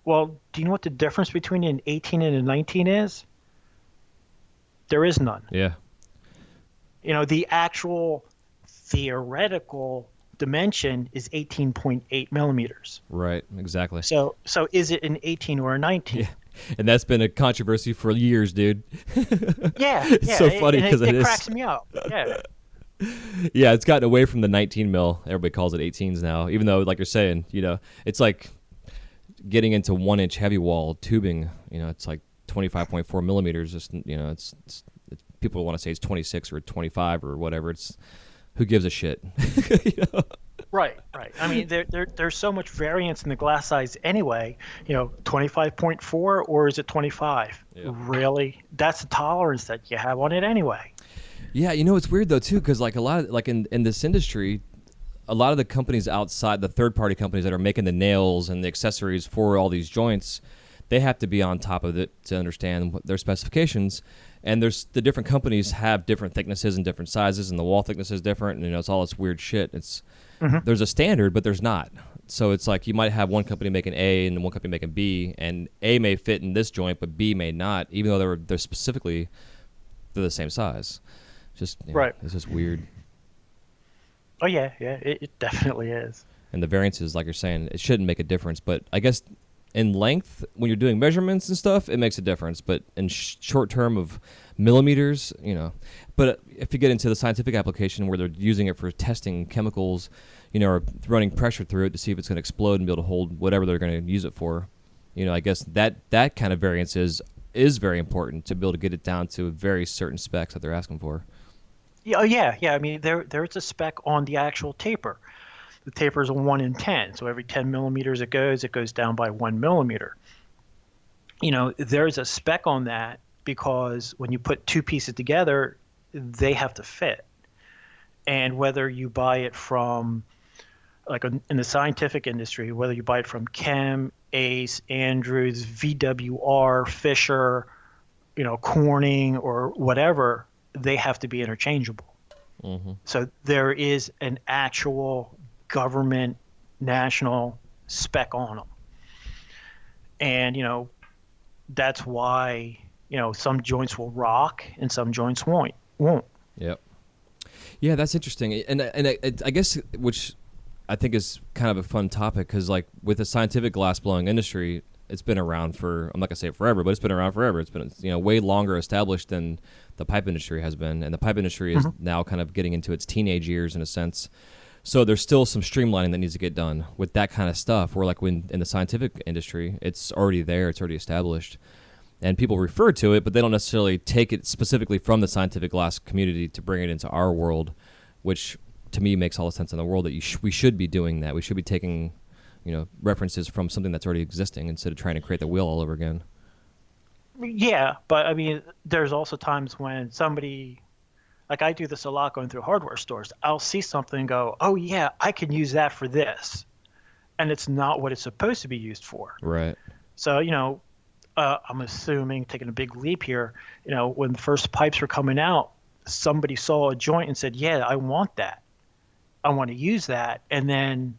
Well, do you know what the difference between an 18 and a 19 is? There is none. Yeah. The actual theoretical dimension is 18.8 millimeters. Right, exactly. So is it an 18 or a 19? Yeah. And that's been a controversy for years, dude. Yeah. It's so funny because it cracks me up. Yeah. Yeah, it's gotten away from the 19 mil. Everybody calls it 18s now, even though, like you're saying, it's like getting into 1-inch heavy wall tubing. It's like 25.4 millimeters. Just it's people want to say it's 26 or 25 or whatever. It's who gives a shit? Right. I mean, there's so much variance in the glass size anyway. 25.4 or is it 25? Yeah. Really? That's the tolerance that you have on it anyway. Yeah, it's weird though too, because like a lot of in this industry, a lot of the companies outside, the third-party companies that are making the nails and the accessories for all these joints, they have to be on top of it to understand their specifications. And the different companies have different thicknesses and different sizes, and the wall thickness is different, and it's all this weird shit. There's a standard, but there's not. So it's like you might have one company making A and one company making B, and A may fit in this joint, but B may not, even though they're specifically the same size. Right. It's just weird. Oh yeah, it definitely is. And the variances, like you're saying, it shouldn't make a difference, but I guess in length, when you're doing measurements and stuff, it makes a difference. But in short term of millimeters, But if you get into the scientific application where they're using it for testing chemicals, or running pressure through it to see if it's going to explode and be able to hold whatever they're going to use it for, I guess that kind of variance is very important to be able to get it down to very certain specs that they're asking for. Yeah. I mean, there's a spec on the actual taper. The taper is a 1 in 10, so every 10 millimeters it goes down by 1 millimeter. There's a spec on that because when you put two pieces together, they have to fit. And whether you buy it from, like in the scientific industry, whether you buy it from Chem, Ace, Andrews, VWR, Fisher, Corning, or whatever, they have to be interchangeable. Mm-hmm. So there is an actual government national spec on them. And, that's why, some joints will rock and some joints won't. Yep. Yeah, that's interesting. And I guess, which I think is kind of a fun topic, because like with the scientific glass blowing industry, it's been around for, I'm not gonna say forever, but it's been around forever. It's been way longer established than the pipe industry has been, and the pipe industry is now kind of getting into its teenage years in a sense. So there's still some streamlining that needs to get done with that kind of stuff. Where like when in the scientific industry, it's already there, it's already established, and people refer to it, but they don't necessarily take it specifically from the scientific glass community to bring it into our world, which to me makes all the sense in the world that we should be doing that. We should be taking references from something that's already existing instead of trying to create the wheel all over again. Yeah, but I mean, there's also times when somebody, like I do this a lot going through hardware stores, I'll see something and go, oh yeah, I can use that for this. And it's not what it's supposed to be used for. Right. So, I'm assuming, taking a big leap here, when the first pipes were coming out, somebody saw a joint and said, yeah, I want that. I want to use that. And then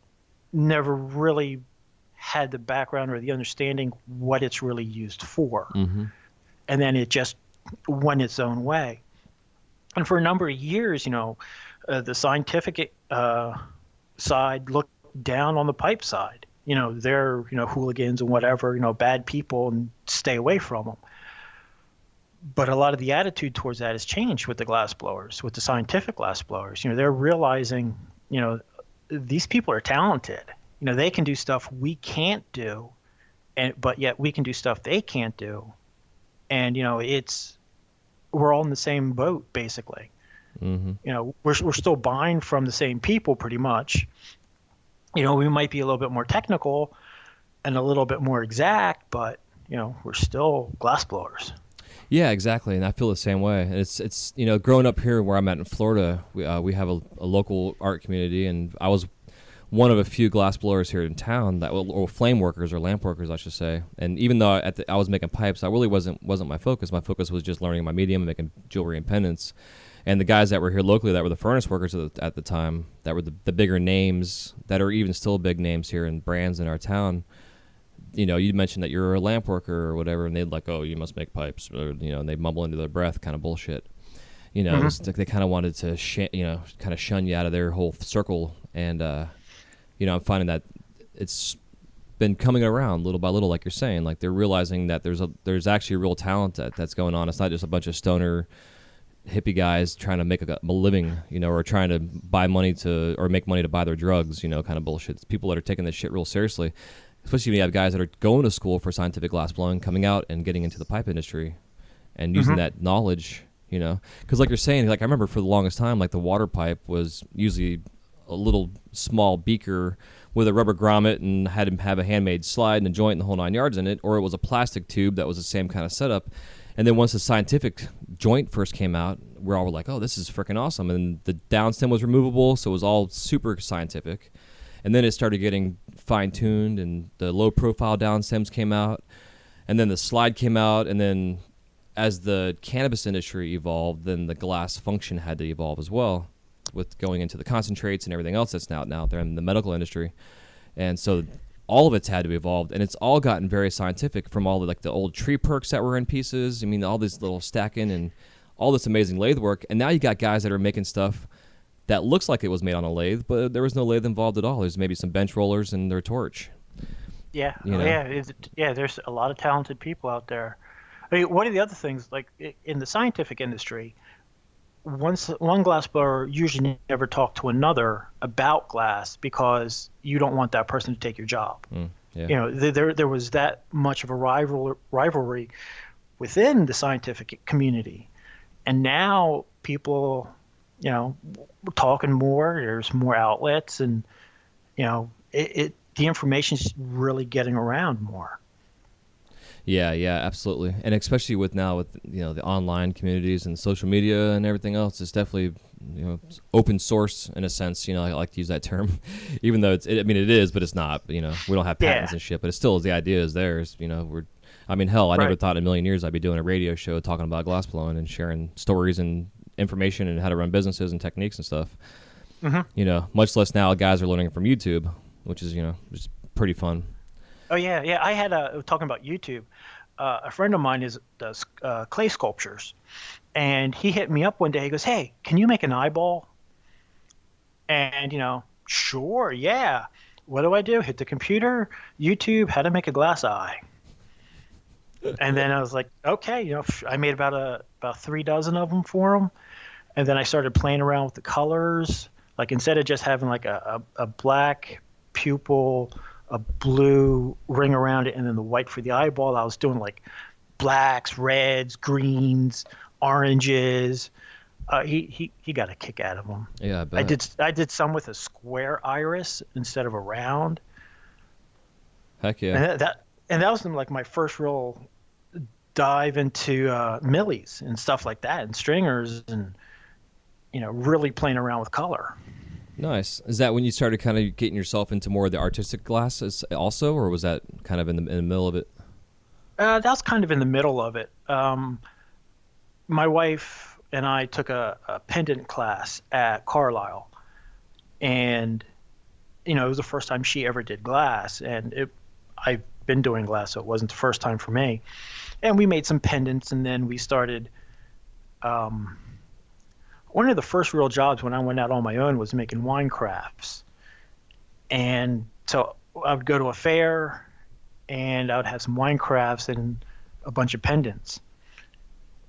never really had the background or the understanding what it's really used for. Mm-hmm. And then it just went its own way. And for a number of years, the scientific side looked down on the pipe side. They're, hooligans and whatever, bad people, and stay away from them. But a lot of the attitude towards that has changed with the glass blowers, with the scientific glass blowers. They're realizing, these people are talented. They can do stuff we can't do, but yet we can do stuff they can't do. And, we're all in the same boat, basically. Mm-hmm. We're still buying from the same people pretty much. We might be a little bit more technical and a little bit more exact, but, we're still glass blowers. Yeah, exactly, and I feel the same way. It's growing up here where I'm at in Florida, we have a local art community, and I was one of a few glass blowers here in town or flame workers or lamp workers, I should say. And even though I was making pipes, I really wasn't my focus. My focus was just learning my medium and making jewelry and pendants. And the guys that were here locally that were the furnace workers at the time, that were the bigger names, that are even still big names here and brands in our town, you mentioned that you're a lamp worker or whatever, and they'd like, oh, you must make pipes, or, and they mumble into their breath kind of bullshit. Mm-hmm. It was like they kind of wanted to, kind of shun you out of their whole circle. And, I'm finding that it's been coming around little by little, like you're saying. Like they're realizing that there's actually real talent that's going on. It's not just a bunch of stoner hippie guys trying to make a living, or trying to make money to buy their drugs, kind of bullshit. It's people that are taking this shit real seriously. Especially when you have guys that are going to school for scientific glass blowing, coming out and getting into the pipe industry and using that knowledge, Because like you're saying, like I remember for the longest time, like the water pipe was usually a little small beaker with a rubber grommet and had to have a handmade slide and a joint and the whole 9 yards in it, or it was a plastic tube that was the same kind of setup. And then once the scientific joint first came out, we're all like, oh, this is freaking awesome. And the downstem was removable, so it was all super scientific. And then it started getting fine-tuned, and the low-profile downstems came out, and then the slide came out, and then as the cannabis industry evolved, then the glass function had to evolve as well, with going into the concentrates and everything else that's now out there in the medical industry. And so all of it's had to evolve, and it's all gotten very scientific, from all the old tree perks that were in pieces. I mean, all this little stacking and all this amazing lathe work. And now you got guys that are making stuff that looks like it was made on a lathe, but there was no lathe involved at all. There's maybe some bench rollers and their torch. Yeah, You oh, know. yeah, yeah. There's a lot of talented people out there. I mean, one of the other things, like in the scientific industry, one glass blower usually never talk to another about glass because you don't want that person to take your job. Yeah. You know, there was that much of a rivalry within the scientific community, and now people, you know, we're talking more. There's more outlets, and you know, the information's really getting around more. Yeah, yeah, absolutely. And especially with now with the online communities and social media and everything else, it's definitely it's open source in a sense. I like to use that term, even though I mean it is, but it's not. We don't have patents Yeah, and shit, but it still is. The idea is theirs. I mean, hell, I never right. thought in a million years I'd be doing a radio show talking about glass blowing and sharing stories and information and how to run businesses and techniques and stuff. Hmm. Much less now guys are learning from YouTube, which is just pretty fun. Oh yeah, yeah. I had talking about YouTube. A friend of mine does clay sculptures, and he hit me up one day. He goes, "Hey, can you make an eyeball?" And sure, yeah. What do I do? Hit the computer, YouTube, how to make a glass eye. And then I was like, okay, I made about 3 dozen of them for him, and then I started playing around with the colors. Like instead of just having like a black pupil, a blue ring around it, and then the white for the eyeball, I was doing like blacks, reds, greens, oranges. He got a kick out of them. Yeah, I I bet. did some with a square iris instead of a round, Heck yeah. and that was like my first real dive into millies and stuff like that, and stringers, and really playing around with color. Nice. Is that when you started kind of getting yourself into more of the artistic glasses also, or was that kind of in the middle of it? That was kind of in the middle of it. My wife and I took a pendant class at Carlisle, and it was the first time she ever did glass, and I've been doing glass, so it wasn't the first time for me. And we made some pendants, and then we started. One of the first real jobs when I went out on my own was making wine crafts, and so I would go to a fair, and I would have some wine crafts and a bunch of pendants,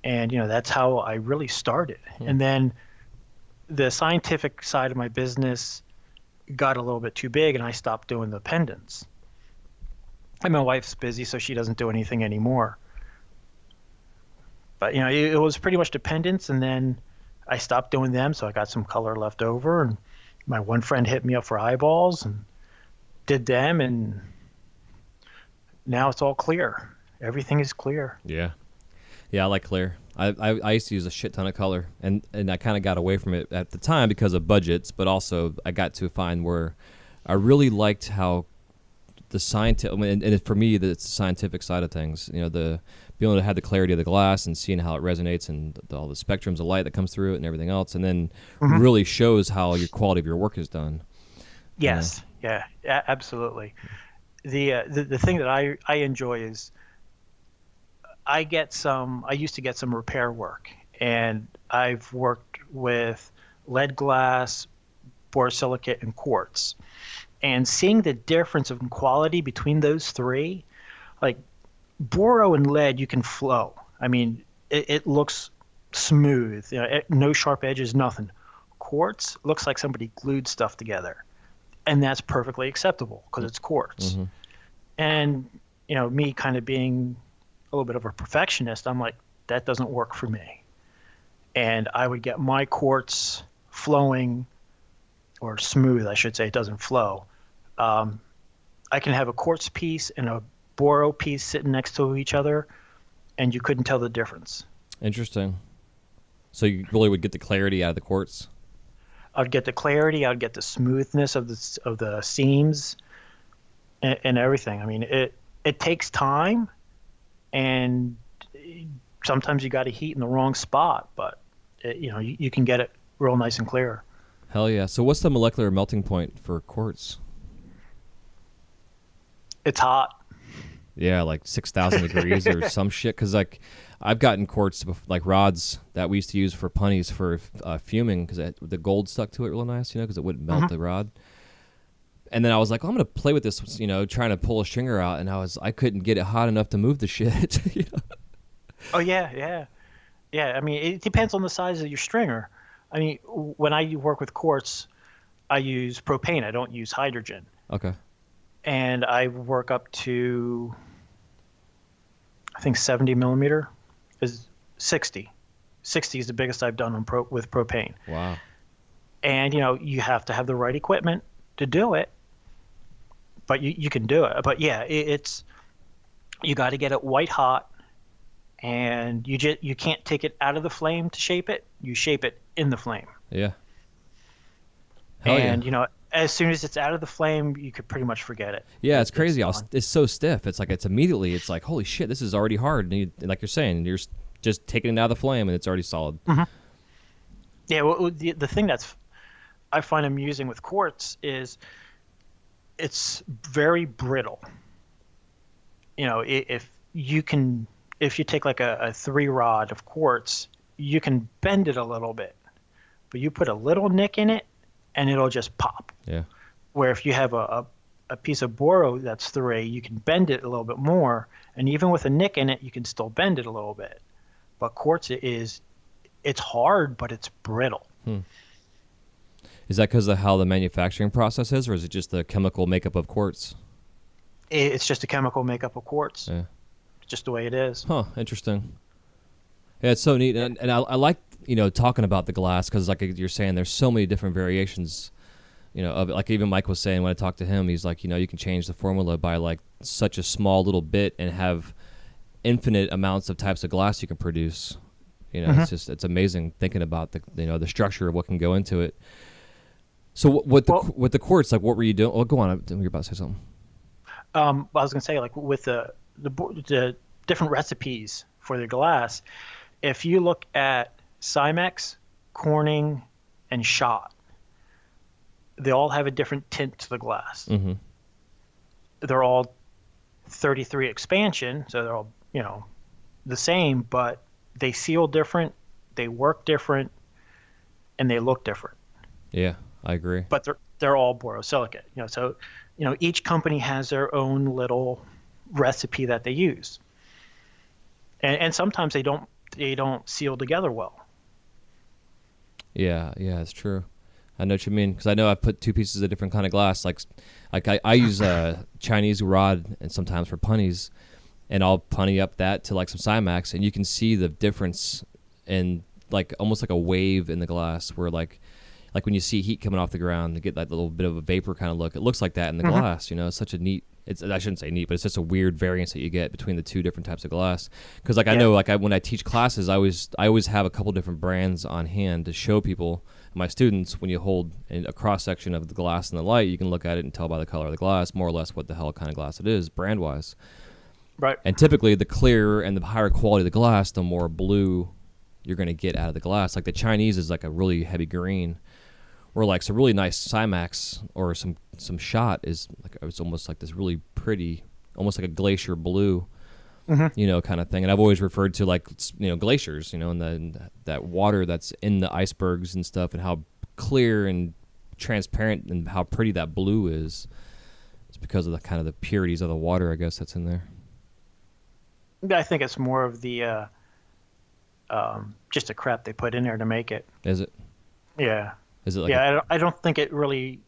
and that's how I really started. And then the scientific side of my business got a little bit too big, and I stopped doing the pendants. And my wife's busy, so she doesn't do anything anymore. But it was pretty much the pendants, and then I stopped doing them, so I got some color left over. And my one friend hit me up for eyeballs and did them, and now it's all clear. Everything is clear. Yeah. Yeah, I like clear. I used to use a shit ton of color, and I kind of got away from it at the time because of budgets, but also I got to find where I really liked how the scientific, and for me, it's the scientific side of things. The being able to have the clarity of the glass and seeing how it resonates and all the spectrums of light that comes through it and everything else, and then really shows how your quality of your work is done. Yes, yeah, absolutely. The thing that I enjoy is I used to get some repair work, and I've worked with lead glass, borosilicate, and quartz. And seeing the difference in quality between those three, like boro and lead, you can flow. I mean, it looks smooth, no sharp edges, nothing. Quartz looks like somebody glued stuff together, and that's perfectly acceptable because it's quartz. Mm-hmm. And me kind of being a little bit of a perfectionist, I'm like, that doesn't work for me. And I would get my quartz flowing, or smooth, I should say. It doesn't flow. I can have a quartz piece and a boro piece sitting next to each other, and you couldn't tell the difference. Interesting. So you really would get the clarity out of the quartz? I'd get the clarity, I'd get the smoothness of the seams and everything. I mean, it takes time, and sometimes you got to heat in the wrong spot, but you can get it real nice and clear. Hell yeah. So what's the molecular melting point for quartz? It's hot. Yeah, like 6,000 degrees or some shit. Because I've gotten quartz, like rods that we used to use for punnies for fuming, because the gold stuck to it real nice, because it wouldn't melt the rod. And then I was like, oh, I'm gonna play with this, trying to pull a stringer out, and I couldn't get it hot enough to move the shit. Oh yeah. I mean, it depends on the size of your stringer. I mean, when I work with quartz, I use propane. I don't use hydrogen. Okay. And I work up to, I think 70 millimeter is 60. 60 is the biggest I've done with propane. Wow. And you have to have the right equipment to do it, but you can do it. But yeah, you got to get it white hot, and you can't take it out of the flame to shape it. You shape it in the flame. Yeah. Hell and yeah. as soon as it's out of the flame, you could pretty much forget it. Yeah, it's crazy. It's so stiff. It's like it's like, holy shit, this is already hard. And like you're saying, you're just taking it out of the flame, and it's already solid. Mm-hmm. Yeah, well, the thing I find amusing with quartz is it's very brittle. If you take like a 3-rod of quartz, you can bend it a little bit, but you put a little nick in it, and it'll just pop. Yeah. Where if you have a piece of boro that's 3, you can bend it a little bit more, and even with a nick in it, you can still bend it a little bit. But quartz it's hard, but it's brittle. Is that because of how the manufacturing process is, or is it just the chemical makeup of quartz? It's just a chemical makeup of quartz. Yeah. Just the way it is. Huh. Interesting. Yeah, it's so neat, and I like talking about the glass because like you're saying, there's so many different variations, of it. Like even Mike was saying when I talked to him, he's like, you can change the formula by like such a small little bit and have infinite amounts of types of glass you can produce. It's amazing thinking about the structure of what can go into it. So with the quartz, like what were you doing? Oh, go on. You're about to say something. I was going to say, like with the different recipes for the glass, if you look at Simex, Corning, and Schott, they all have a different tint to the glass. Mm-hmm. They're all 33 expansion, so they're all the same, but they seal different, they work different, and they look different. Yeah, I agree. But they're all borosilicate. So each company has their own little recipe that they use, and sometimes they don't seal together well. Yeah, it's true. I know what you mean, because I know I've put 2 pieces of different kind of glass. Like I use a Chinese rod and sometimes for punnies, and I'll punny up that to like some Simex, and you can see the difference in like almost like a wave in the glass, where like when you see heat coming off the ground, you get that little bit of a vapor kind of look. It looks like that in the glass. It's such a neat. I shouldn't say neat, but it's just a weird variance that you get between the 2 different types of glass. Because I know when I teach classes, I always have a couple different brands on hand to show people, my students. When you hold a cross section of the glass in the light, you can look at it and tell by the color of the glass more or less what the hell kind of glass it is, brand wise. Right. And typically, the clearer and the higher quality of the glass, the more blue you're going to get out of the glass. Like the Chinese is like a really heavy green, or like some really nice Simex or some Schott is like, it's almost like this really pretty, almost like a glacier blue, kind of thing. And I've always referred to like glaciers, and that water that's in the icebergs and stuff, and how clear and transparent and how pretty that blue is. It's because of the kind of the purities of the water, I guess, that's in there. I think it's more of the just the crap they put in there to make it. Is it? Yeah. Is it like I don't think it really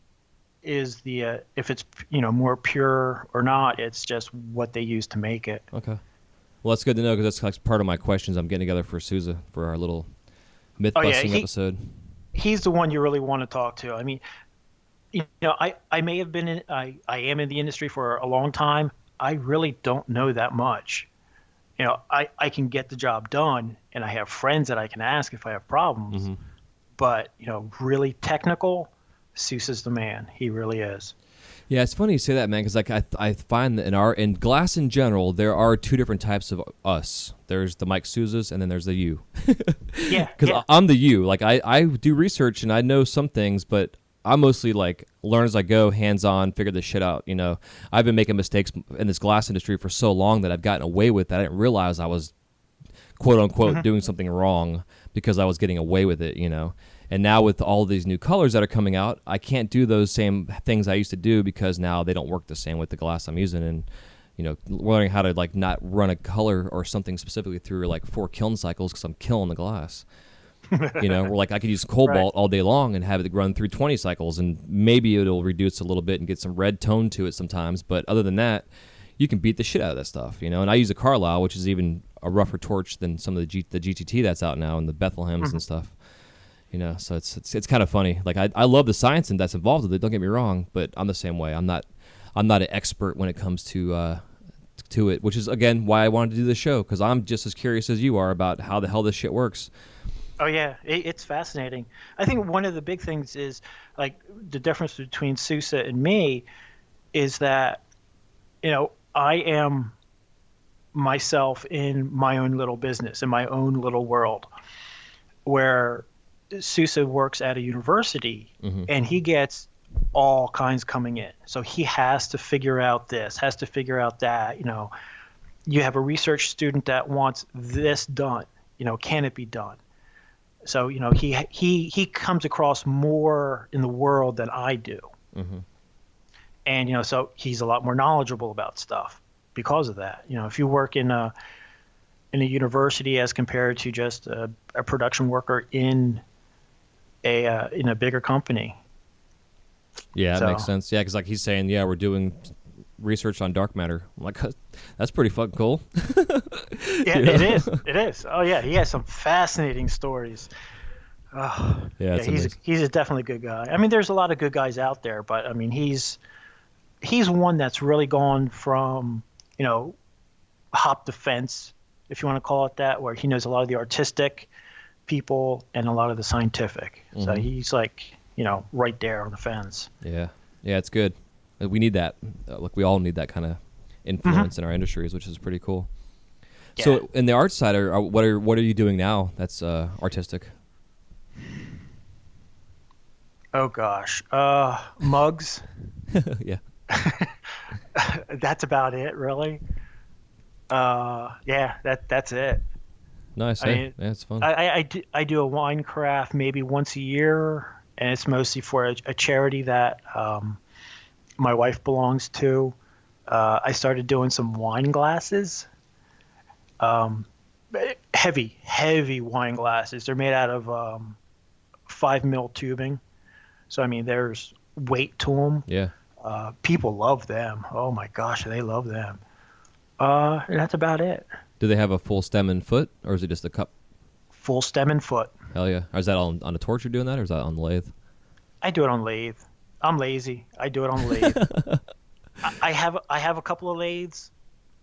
is the if it's more pure or not. It's just what they use to make it. Okay. Well, that's good to know, because that's like part of my questions I'm getting together for Sousa for our little myth busting episode. He's the one you really want to talk to. I mean, I may have been I am in the industry for a long time. I really don't know that much. I can get the job done, and I have friends that I can ask if I have problems. Mm-hmm. But, really technical, Sousa's the man. He really is. Yeah, it's funny you say that, man, because like I find that in glass in general, there are 2 different types of us. There's the Mike Sousas, and then there's the you. Yeah. Because I'm the you. Like I do research, and I know some things, but I mostly like learn as I go, hands-on, figure this shit out. I've been making mistakes in this glass industry for so long that I've gotten away with that. I didn't realize I was, quote unquote, doing something wrong because I was getting away with it. And now with all these new colors that are coming out, I can't do those same things I used to do because now they don't work the same with the glass I'm using. And learning how to like not run a color or something specifically through like 4 kiln cycles because I'm killing the glass. Where like I could use cobalt all day long and have it run through 20 cycles, and maybe it'll reduce a little bit and get some red tone to it sometimes. But other than that, you can beat the shit out of that stuff, And I use a Carlisle, which is even a rougher torch than some of the GTT that's out now and the Bethlehems and stuff. So it's kind of funny. Like I love the science and that's involved with it. Don't get me wrong, but I'm the same way. I'm not an expert when it comes to it, which is again why I wanted to do this show, because I'm just as curious as you are about how the hell this shit works. Oh yeah, it's fascinating. I think one of the big things is like the difference between Sousa and me is that I am myself in my own little business, in my own little world, where Sousa works at a university and he gets all kinds coming in. So he has to figure out this, has to figure out that. You have a research student that wants this done. Can it be done? So he comes across more in the world than I do, and so he's a lot more knowledgeable about stuff because of that. If you work in a university as compared to just a production worker in a bigger company. Yeah, that makes sense. Yeah, because like he's saying, we're doing research on dark matter. I'm like, that's pretty fucking cool. Yeah, it is. It is. Oh yeah, he has some fascinating stories. Oh, yeah, he's a definitely good guy. I mean, there's a lot of good guys out there, but I mean, he's one that's really gone from hop the fence, if you want to call it that, where he knows a lot of the artistic people and a lot of the scientific. So he's like right there on the fence. Yeah, it's good. We need that. Look, we all need that kind of influence in our industries, which is pretty cool. Yeah. So, in the art side, what are you doing now? That's artistic. Oh gosh, mugs. Yeah. That's about it, really. Yeah, that's it. Nice. I mean, yeah, it's fun. I do a wine craft maybe once a year, and it's mostly for a charity that my wife belongs to. I started doing some wine glasses, heavy wine glasses. They're made out of 5 mil tubing, so I mean there's weight to them. Yeah. People love them. Oh my gosh, they love them. And that's about it. Do they have a full stem and foot, or is it just a cup? Full stem and foot. Hell yeah. Or is that on a torch you're doing that, or is that on the lathe? I do it on lathe. I'm lazy. I do it on lathe. I have a couple of lathes.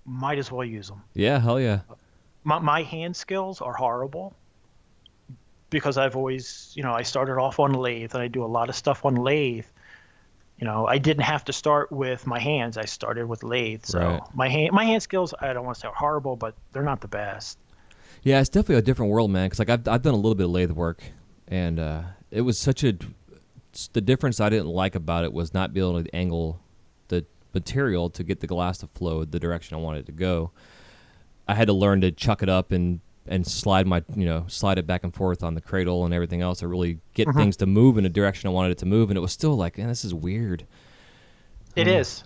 Might as well use them. Yeah, hell yeah. My hand skills are horrible because I've always, I started off on lathe and I do a lot of stuff on lathe. I didn't have to start with my hands. I started with lathe. So right. my hand skills, I don't want to say are horrible, but they're not the best. Yeah, it's definitely a different world, man. Because like I've done a little bit of lathe work, and it was the difference I didn't like about it was not being able to angle the material to get the glass to flow the direction I wanted it to go. I had to learn to chuck it up and slide it back and forth on the cradle and everything else to really get things to move in a direction I wanted it to move. And it was still like, man, this is weird. It is.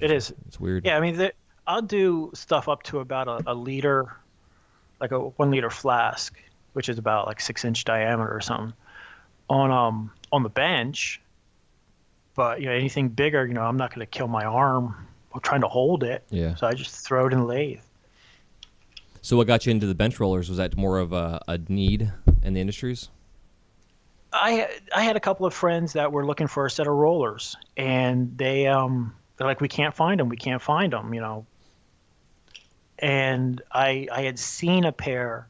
It is. It's weird. Yeah, I mean, I'll do stuff up to about a liter, like a 1 liter flask, which is about like 6-inch diameter or something, on the bench. But anything bigger, I'm not going to kill my arm while trying to hold it. Yeah. So I just throw it in the lathe. So what got you into the bench rollers? Was that more of a need in the industries? I had a couple of friends that were looking for a set of rollers, and they're like, we can't find them, And I had seen a pair,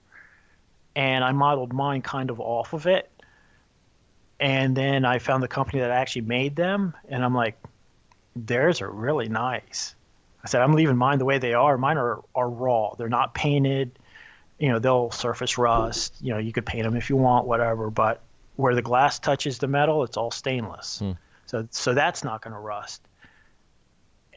and I modeled mine kind of off of it. And then I found the company that actually made them, and I'm like, theirs are really nice. I said, I'm leaving mine the way they are. Mine are raw. They're not painted. They'll surface rust. You could paint them if you want, whatever. But where the glass touches the metal, it's all stainless. So that's not going to rust.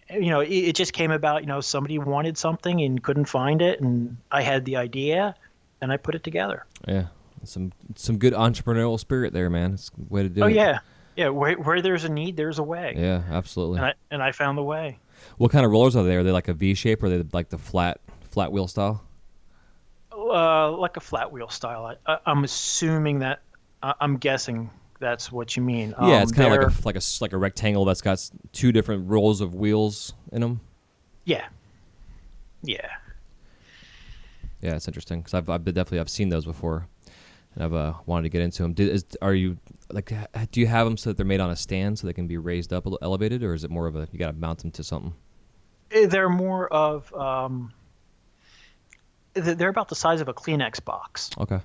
It just came about, somebody wanted something and couldn't find it, and I had the idea, and I put it together. Yeah. Some good entrepreneurial spirit there, man. It's a way to do Oh it. yeah, yeah. Where there's a need, there's a way. Yeah, absolutely. And I found the way. What kind of rollers are they? Are they like a V shape, or are they like the flat wheel style? Like a flat wheel style. I'm assuming that. I'm guessing that's what you mean. Yeah, it's kind of like a rectangle that's got two different rows of wheels in them. Yeah. Yeah. Yeah, it's interesting because I've seen those before, and I've wanted to get into them. Do you have them so that they're made on a stand so they can be raised up, elevated, or is it more of a you got to mount them to something? They're more of they're about the size of a Kleenex box. Okay.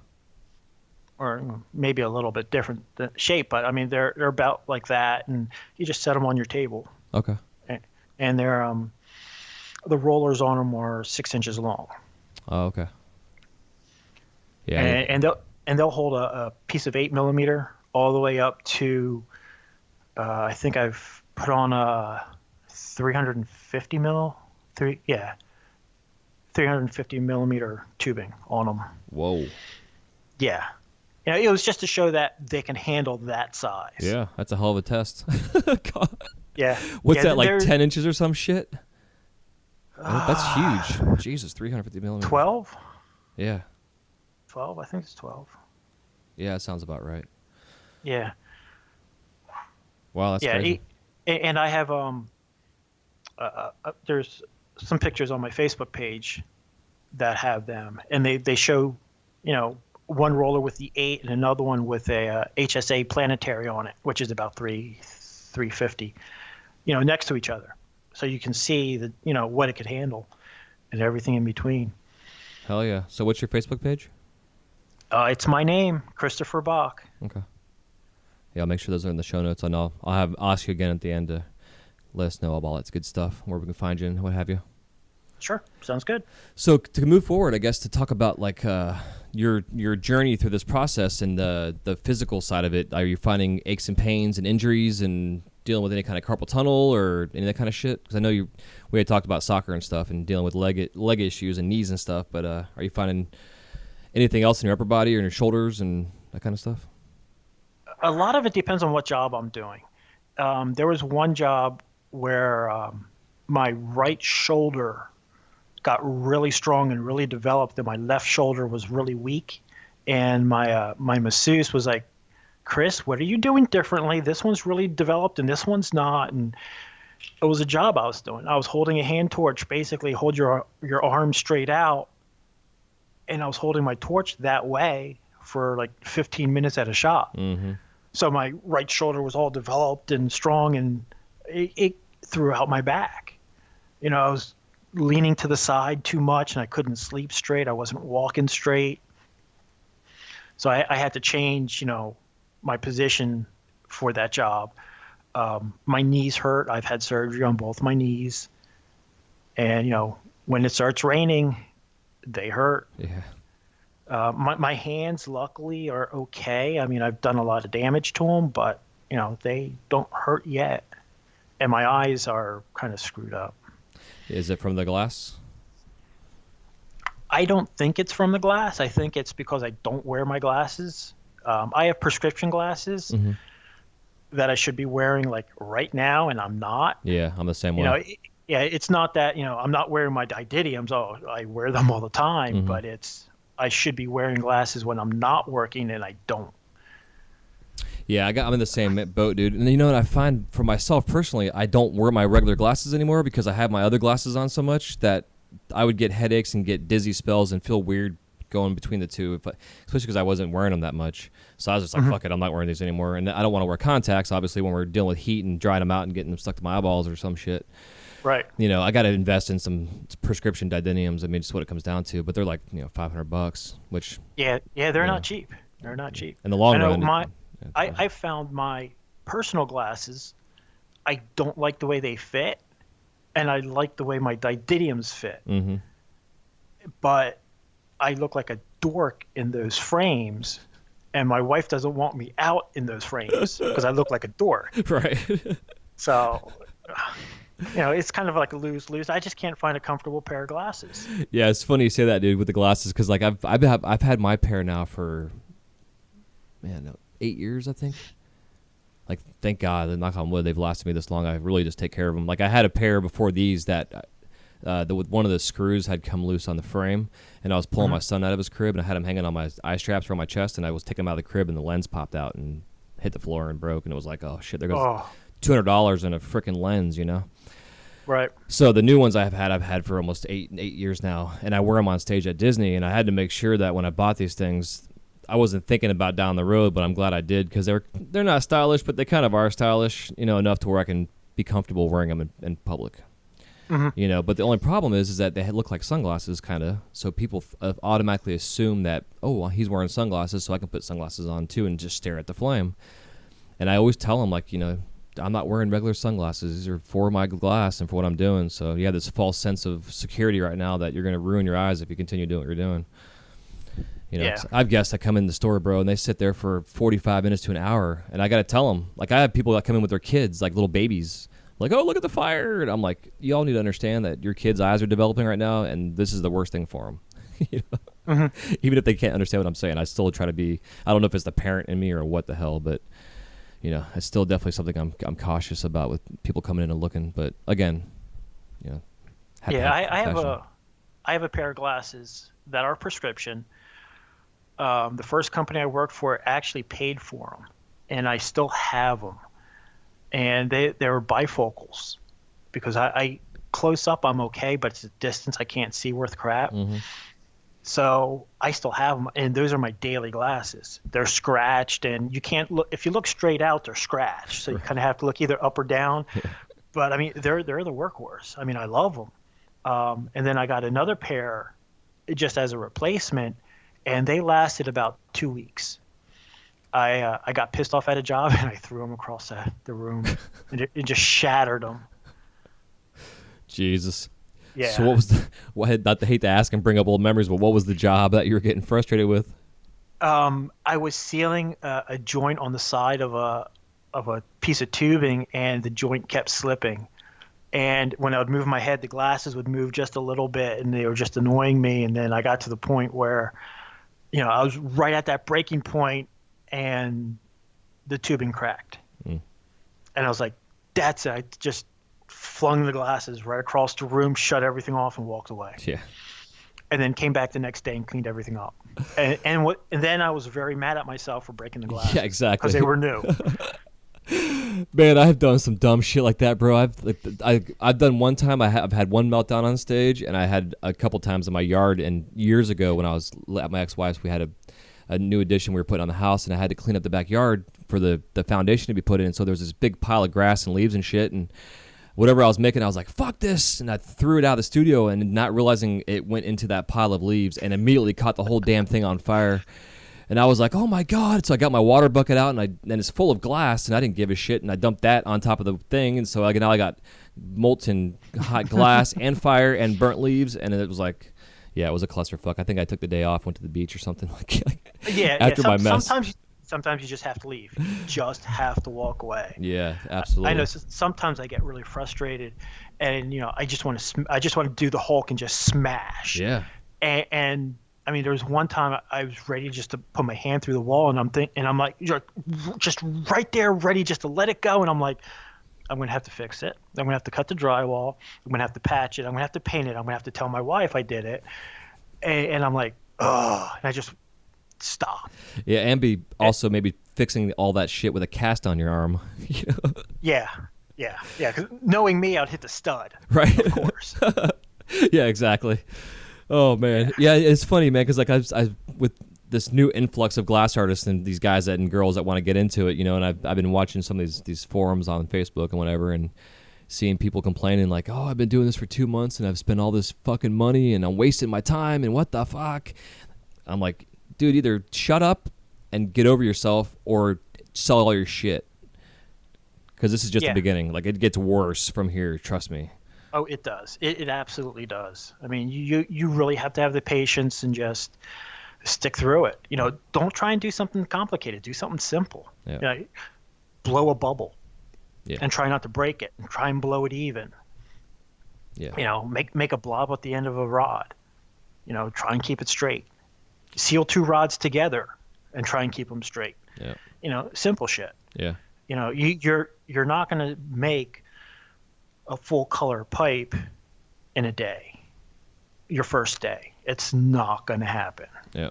Or maybe a little bit different shape, but I mean they're about like that, and you just set them on your table. Okay. And they're the rollers on them are 6 inches long. Oh, okay. Yeah. And they'll hold a piece of 8mm all the way up to I think I've put on a 350 millimeter tubing on them. Whoa. Yeah. It was just to show that they can handle that size. Yeah, that's a hell of a test. God. Yeah. What's that, like 10 inches or some shit? That's huge. Jesus, 350 millimeters. 12? Yeah. 12? I think it's 12. Yeah, that sounds about right. Yeah. Wow, that's crazy. And I have there's some pictures on my Facebook page that have them, and they show, one roller with the 8 and another one with a HSA planetary on it, which is about 350, next to each other. So you can see that, what it could handle and everything in between. Hell yeah. So what's your Facebook page? It's my name, Christopher Bock. Okay. Yeah, I'll make sure those are in the show notes, and I'll ask you again at the end to let us know about all that good stuff, where we can find you and what have you. Sure. Sounds good. So to move forward, I guess, to talk about like your journey through this process and the physical side of it. Are you finding aches and pains and injuries and dealing with any kind of carpal tunnel or any of that kind of shit? Because I know we had talked about soccer and stuff and dealing with leg issues and knees and stuff, but are you finding anything else in your upper body or in your shoulders and that kind of stuff? A lot of it depends on what job I'm doing. There was one job where my right shoulder got really strong and really developed, and my left shoulder was really weak. And my masseuse was like, "Chris, what are you doing differently? This one's really developed and this one's not." And it was a job I was doing. I was holding a hand torch, basically hold your arm straight out, and I was holding my torch that way for like 15 minutes at a shot. Mm-hmm. So my right shoulder was all developed and strong, and it threw out my back. I was leaning to the side too much, and I couldn't sleep straight. I wasn't walking straight. So I had to change, my position for that job. My knees hurt. I've had surgery on both my knees. And, when it starts raining, they hurt. Yeah. My hands, luckily, are okay. I mean, I've done a lot of damage to them, but, they don't hurt yet. And my eyes are kind of screwed up. Is it from the glass? I don't think it's from the glass. I think it's because I don't wear my glasses. I have prescription glasses that I should be wearing like right now, and I'm not. Yeah, I'm the same way. It's not that, I'm not wearing my didymiums. Oh, I wear them all the time, but I should be wearing glasses when I'm not working, and I don't. Yeah, I'm in the same boat, dude. And you know what I find for myself personally, I don't wear my regular glasses anymore because I have my other glasses on so much that I would get headaches and get dizzy spells and feel weird going between the two, especially because I wasn't wearing them that much. So I was just like, fuck it, I'm not wearing these anymore. And I don't want to wear contacts, obviously, when we're dealing with heat and drying them out and getting them stuck to my eyeballs or some shit. Right. I got to invest in some prescription didymiums. I mean, just what it comes down to. But they're like, $500, which... Yeah, they're not cheap. They're not cheap. In the long run... I found my personal glasses, I don't like the way they fit, and I like the way my didymiums fit. Mm-hmm. But I look like a dork in those frames, and my wife doesn't want me out in those frames because I look like a dork. Right. So, it's kind of like a lose-lose. I just can't find a comfortable pair of glasses. Yeah, it's funny you say that, dude, with the glasses, because like I've had my pair now for man, 8 years, I think. Like, thank God, knock on wood, they've lasted me this long. I really just take care of them. Like, I had a pair before these that one of the screws had come loose on the frame, and I was pulling my son out of his crib, and I had him hanging on my eye straps around my chest, and I was taking him out of the crib, and the lens popped out and hit the floor and broke, and it was like, oh, shit, there goes $200 in a freaking lens, you know? Right. So the new ones I've had for almost eight years now, and I wear them on stage at Disney, and I had to make sure that when I bought these things, I wasn't thinking about down the road, but I'm glad I did, because they're not stylish, but they kind of are stylish, you know, enough to where I can be comfortable wearing them in public. You know, but the only problem is that they look like sunglasses, kind of. So people automatically assume that, oh, well, he's wearing sunglasses, so I can put sunglasses on too and just stare at the flame. And I always tell them, like, you know, I'm not wearing regular sunglasses. These are for my glass and for what I'm doing. So you have this false sense of security right now that you're going to ruin your eyes if you continue doing what you're doing. You know, I've guests that come in the store, bro, and they sit there for 45 minutes to an hour, and I got to tell them, like, I have people that come in with their kids, like little babies. Like, oh, look at the fire. And I'm like, y'all need to understand that your kids' eyes are developing right now, and this is the worst thing for them. You know? Even if they can't understand what I'm saying, I still try to be, I don't know if it's the parent in me or what the hell, but, you know, it's still definitely something I'm cautious about with people coming in and looking. But, again, you know. I have a pair of glasses that are prescription. The first company I worked for actually paid for them, and I still have them. And they were bifocals, because I close up I'm okay, but it's a distance I can't see worth crap. So I still have them, and those are my daily glasses. They're scratched, and you can't look. If you look straight out, they're scratched. So you kind of have to look either up or down. But I mean, they're the workhorse. I mean, I love them. And then I got another pair just as a replacement, and they lasted about 2 weeks. I got pissed off at a job, and I threw them across the room, and it just shattered them. Jesus. Yeah. So what was not to hate to ask and bring up old memories, but what was the job that you were getting frustrated with? I was sealing a joint on the side of a piece of tubing, and the joint kept slipping. And when I would move my head, the glasses would move just a little bit, and they were just annoying me. And then I got to the point where, you know, I was right at that breaking point, and the tubing cracked. And I was like, that's it. I just flung the glasses right across the room, shut everything off, and walked away. Yeah. And then came back the next day and cleaned everything up. And then I was very mad at myself for breaking the glasses. Yeah, exactly. Because they were new. Man, I've done some dumb shit like that, bro. I've done one time. I've had one meltdown on stage, and I had a couple times in my yard. And years ago, when I was at my ex-wife's, we had a new addition we were putting on the house, and I had to clean up the backyard for the foundation to be put in. And so there was this big pile of grass and leaves and shit, and whatever I was making, I was like, fuck this, and I threw it out of the studio, and not realizing it went into that pile of leaves and immediately caught the whole damn thing on fire. And I was like, oh my God. So I got my water bucket out, and it's full of glass, and I didn't give a shit, and I dumped that on top of the thing. And so now I got molten hot glass and fire and burnt leaves, and it was like, yeah, it was a clusterfuck. I think I took the day off, went to the beach or something after my mess. Sometimes you just have to leave. You just have to walk away. Yeah, absolutely. I know sometimes I get really frustrated, and you know, I just want to do the Hulk and just smash. Yeah. And I mean, there was one time I was ready just to put my hand through the wall, and I'm like, just right there, ready just to let it go, and I'm like, I'm gonna have to fix it. I'm gonna have to cut the drywall. I'm gonna have to patch it. I'm gonna have to paint it. I'm gonna have to tell my wife I did it, and I'm like, oh, and I just stop. Yeah, and be also maybe fixing all that shit with a cast on your arm. You know? Yeah. Because knowing me, I'd hit the stud. Right. Of course. Yeah, exactly. Oh man, yeah, it's funny, man, because like I with this new influx of glass artists and these guys and girls that want to get into it, you know, and I've been watching some of these forums on Facebook and whatever, and seeing people complaining like, oh, I've been doing this for 2 months and I've spent all this fucking money and I'm wasting my time and what the fuck. I'm like, dude, either shut up and get over yourself or sell all your shit, because this is just the beginning. Like, it gets worse from here, trust me. Oh, it does. It absolutely does. I mean, you really have to have the patience and just stick through it. You know, don't try and do something complicated. Do something simple. Yeah. You know, blow a bubble and try not to break it, and try and blow it even. Yeah. You know, make a blob at the end of a rod. You know, try and keep it straight. Seal 2 rods together and try and keep them straight. Yeah. Simple shit. Yeah. You're not going to make a full color pipe in a day, your first day. It's not going to happen. Yeah.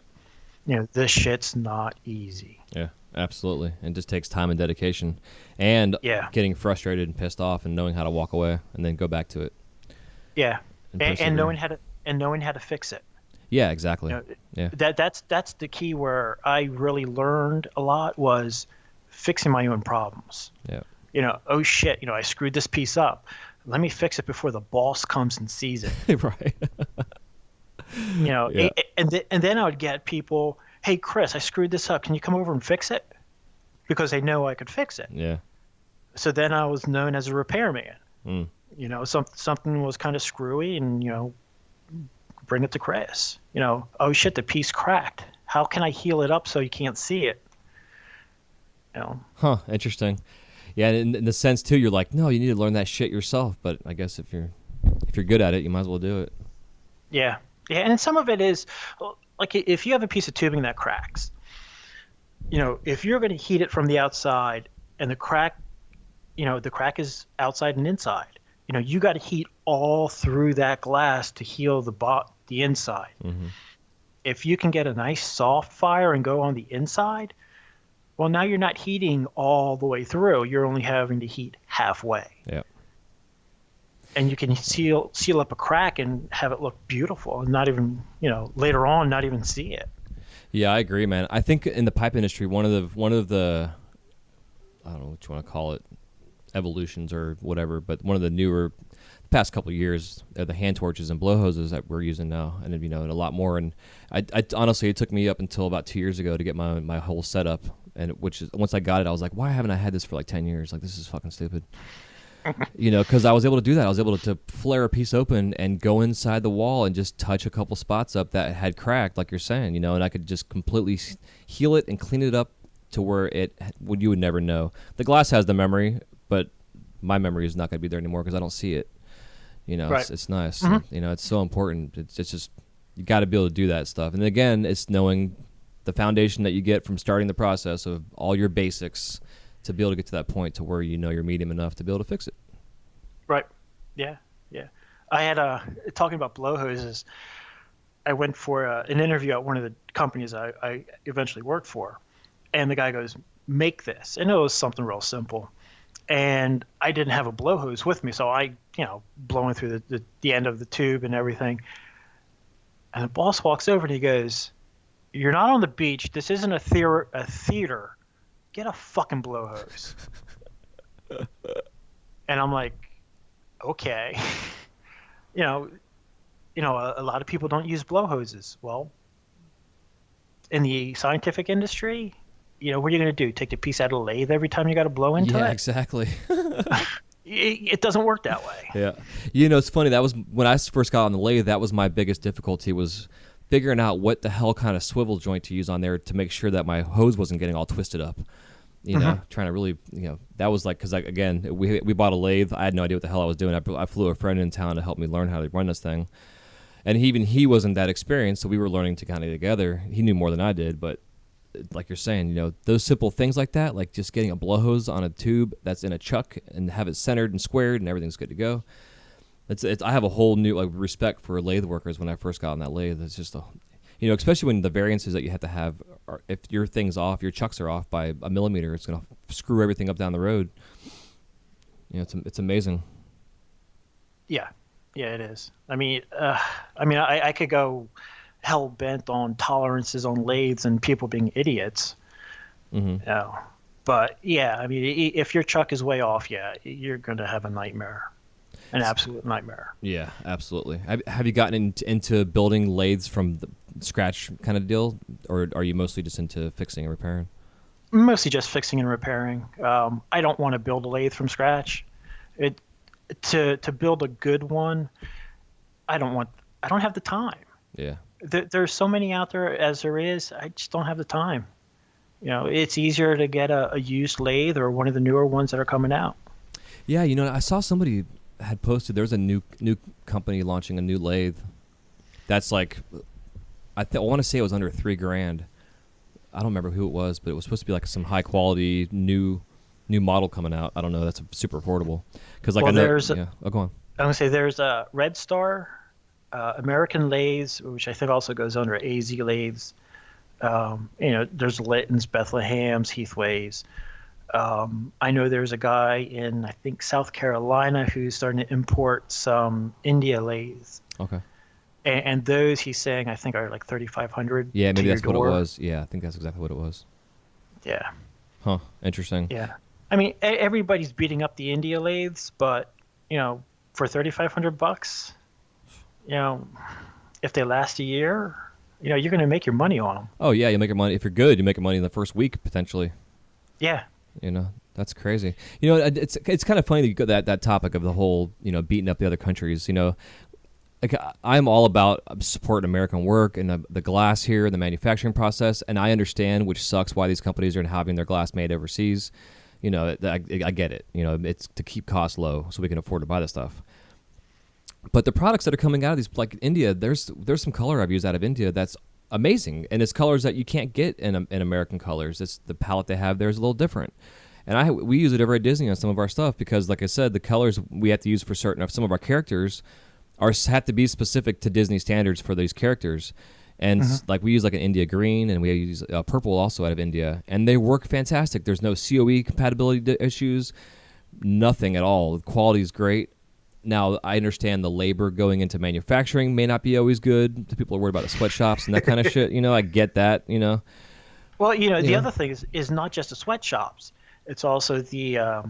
This shit's not easy. Yeah, absolutely. It just takes time and dedication, and getting frustrated and pissed off, and knowing how to walk away and then go back to it. Yeah, and knowing how to fix it. Yeah, exactly. Yeah, that's the key. Where I really learned a lot was fixing my own problems. Yeah. Oh shit, I screwed this piece up. Let me fix it before the boss comes and sees it. Right. Yeah. And then I would get people, hey, Chris, I screwed this up. Can you come over and fix it? Because they know I could fix it. Yeah. So then I was known as a repairman. Mm. Something was kind of screwy, and bring it to Chris. Oh shit, the piece cracked. How can I heal it up so you can't see it? Huh. Interesting. Yeah, in the sense too, you're like, no, you need to learn that shit yourself. But I guess if you're good at it, you might as well do it. Yeah. Yeah, and some of it is, like, if you have a piece of tubing that cracks, if you're going to heat it from the outside and the crack is outside and inside, you got to heat all through that glass to heal the inside. Mm-hmm. If you can get a nice soft fire and go on the inside, well, now you're not heating all the way through. You're only having to heat halfway. Yeah. And you can seal up a crack and have it look beautiful, and not even, later on, not even see it. Yeah, I agree, man. I think in the pipe industry, one of the I don't know what you want to call it, evolutions or whatever, but one of the newer, the past couple of years, are the hand torches and blow hoses that we're using now, and and a lot more. And I honestly, it took me up until about 2 years ago to get my whole setup, and which is, once I got it, I was like, why haven't I had this for like 10 years? Like, this is fucking stupid. Because I was able to do that. I was able to flare a piece open and go inside the wall and just touch a couple spots up that had cracked, like you're saying, and I could just completely heal it and clean it up to where you would never know. The glass has the memory, but my memory is not going to be there anymore because I don't see it. Right. It's nice. Mm-hmm. It's so important. It's just, you got to be able to do that stuff. And again, it's knowing the foundation that you get from starting the process of all your basics to be able to get to that point to where you're medium enough to be able to fix it. Right. Yeah. Yeah. I had talking about blow hoses. I went for an interview at one of the companies I eventually worked for, and the guy goes, "Make this," and it was something real simple. And I didn't have a blow hose with me, so I, blowing through the end of the tube and everything. And the boss walks over and he goes, "You're not on the beach. This isn't a theater. Get a fucking blow hose." And I'm like, okay. A lot of people don't use blow hoses. Well, in the scientific industry, what are you going to do? Take the piece out of the lathe every time you got to blow into it? Yeah, exactly. It doesn't work that way. Yeah. It's funny. That was when I first got on the lathe, that was my biggest difficulty, was figuring out what the hell kind of swivel joint to use on there to make sure that my hose wasn't getting all twisted up. Trying to really, that was like, because again, we bought a lathe. I had no idea what the hell I was doing. I flew a friend in town to help me learn how to run this thing. And he wasn't that experienced, so we were learning to kind of together. He knew more than I did, but like you're saying, those simple things like that, like just getting a blow hose on a tube that's in a chuck and have it centered and squared and everything's good to go. I have a whole new respect for lathe workers when I first got on that lathe. It's just especially when the variances that you have to have, if your thing's off, your chucks are off by a millimeter, it's going to screw everything up down the road. It's amazing. Yeah. Yeah, it is. I could go hell bent on tolerances on lathes and people being idiots. Mm-hmm. But yeah, if your chuck is way off, you're going to have a nightmare. An absolute nightmare. Yeah, absolutely. Have you gotten into building lathes from the scratch kind of deal, or are you mostly just into fixing and repairing? Mostly just fixing and repairing. I don't want to build a lathe from scratch. To build a good one, I don't have the time. Yeah. There's so many out there as there is. I just don't have the time. It's easier to get a used lathe or one of the newer ones that are coming out. Yeah, I saw somebody had posted there's a new company launching a new lathe that's like I want to say it was under $3,000, I don't remember who it was, but it was supposed to be like some high quality new model coming out. I don't know. That's super affordable. Because like Well, I know. there's Yeah. Oh, go on. I'm gonna say there's a Red Star, American Lathes, which I think also goes under AZ Lathes. There's Litton's, Bethlehem's, Heathway's. I know there's a guy in, I think, South Carolina who's starting to import some India lathes. Okay. And those, he's saying, I think are like 3,500. Yeah, maybe that's what it door. was. Yeah, I think that's exactly what it was. Yeah. Huh. Interesting. Yeah. I mean, everybody's beating up the India lathes, but, for $3,500, if they last a year, you're going to make your money on them. Oh yeah, you make your money if you're good. You make your money in the first week potentially. Yeah. That's crazy. It's kind of funny that you got that topic of the whole beating up the other countries. Like I'm all about supporting American work and the glass here, the manufacturing process, and I understand, which sucks, why these companies are having their glass made overseas. I get it. It's to keep costs low so we can afford to buy the stuff. But the products that are coming out of these, like India, there's some color I've used out of India that's amazing, and it's colors that you can't get in American colors. It's the palette they have there is a little different, and we use it over at Disney on some of our stuff because, like I said, the colors we have to use for certain of some of our characters have to be specific to Disney standards for these characters. And like we use like an India green, and we use purple also out of India, and they work fantastic. There's no COE compatibility issues, nothing at all. The quality is great. Now, I understand the labor going into manufacturing may not be always good. The people are worried about the sweatshops and that kind of shit. I get that. Well, the other thing is not just the sweatshops; it's also the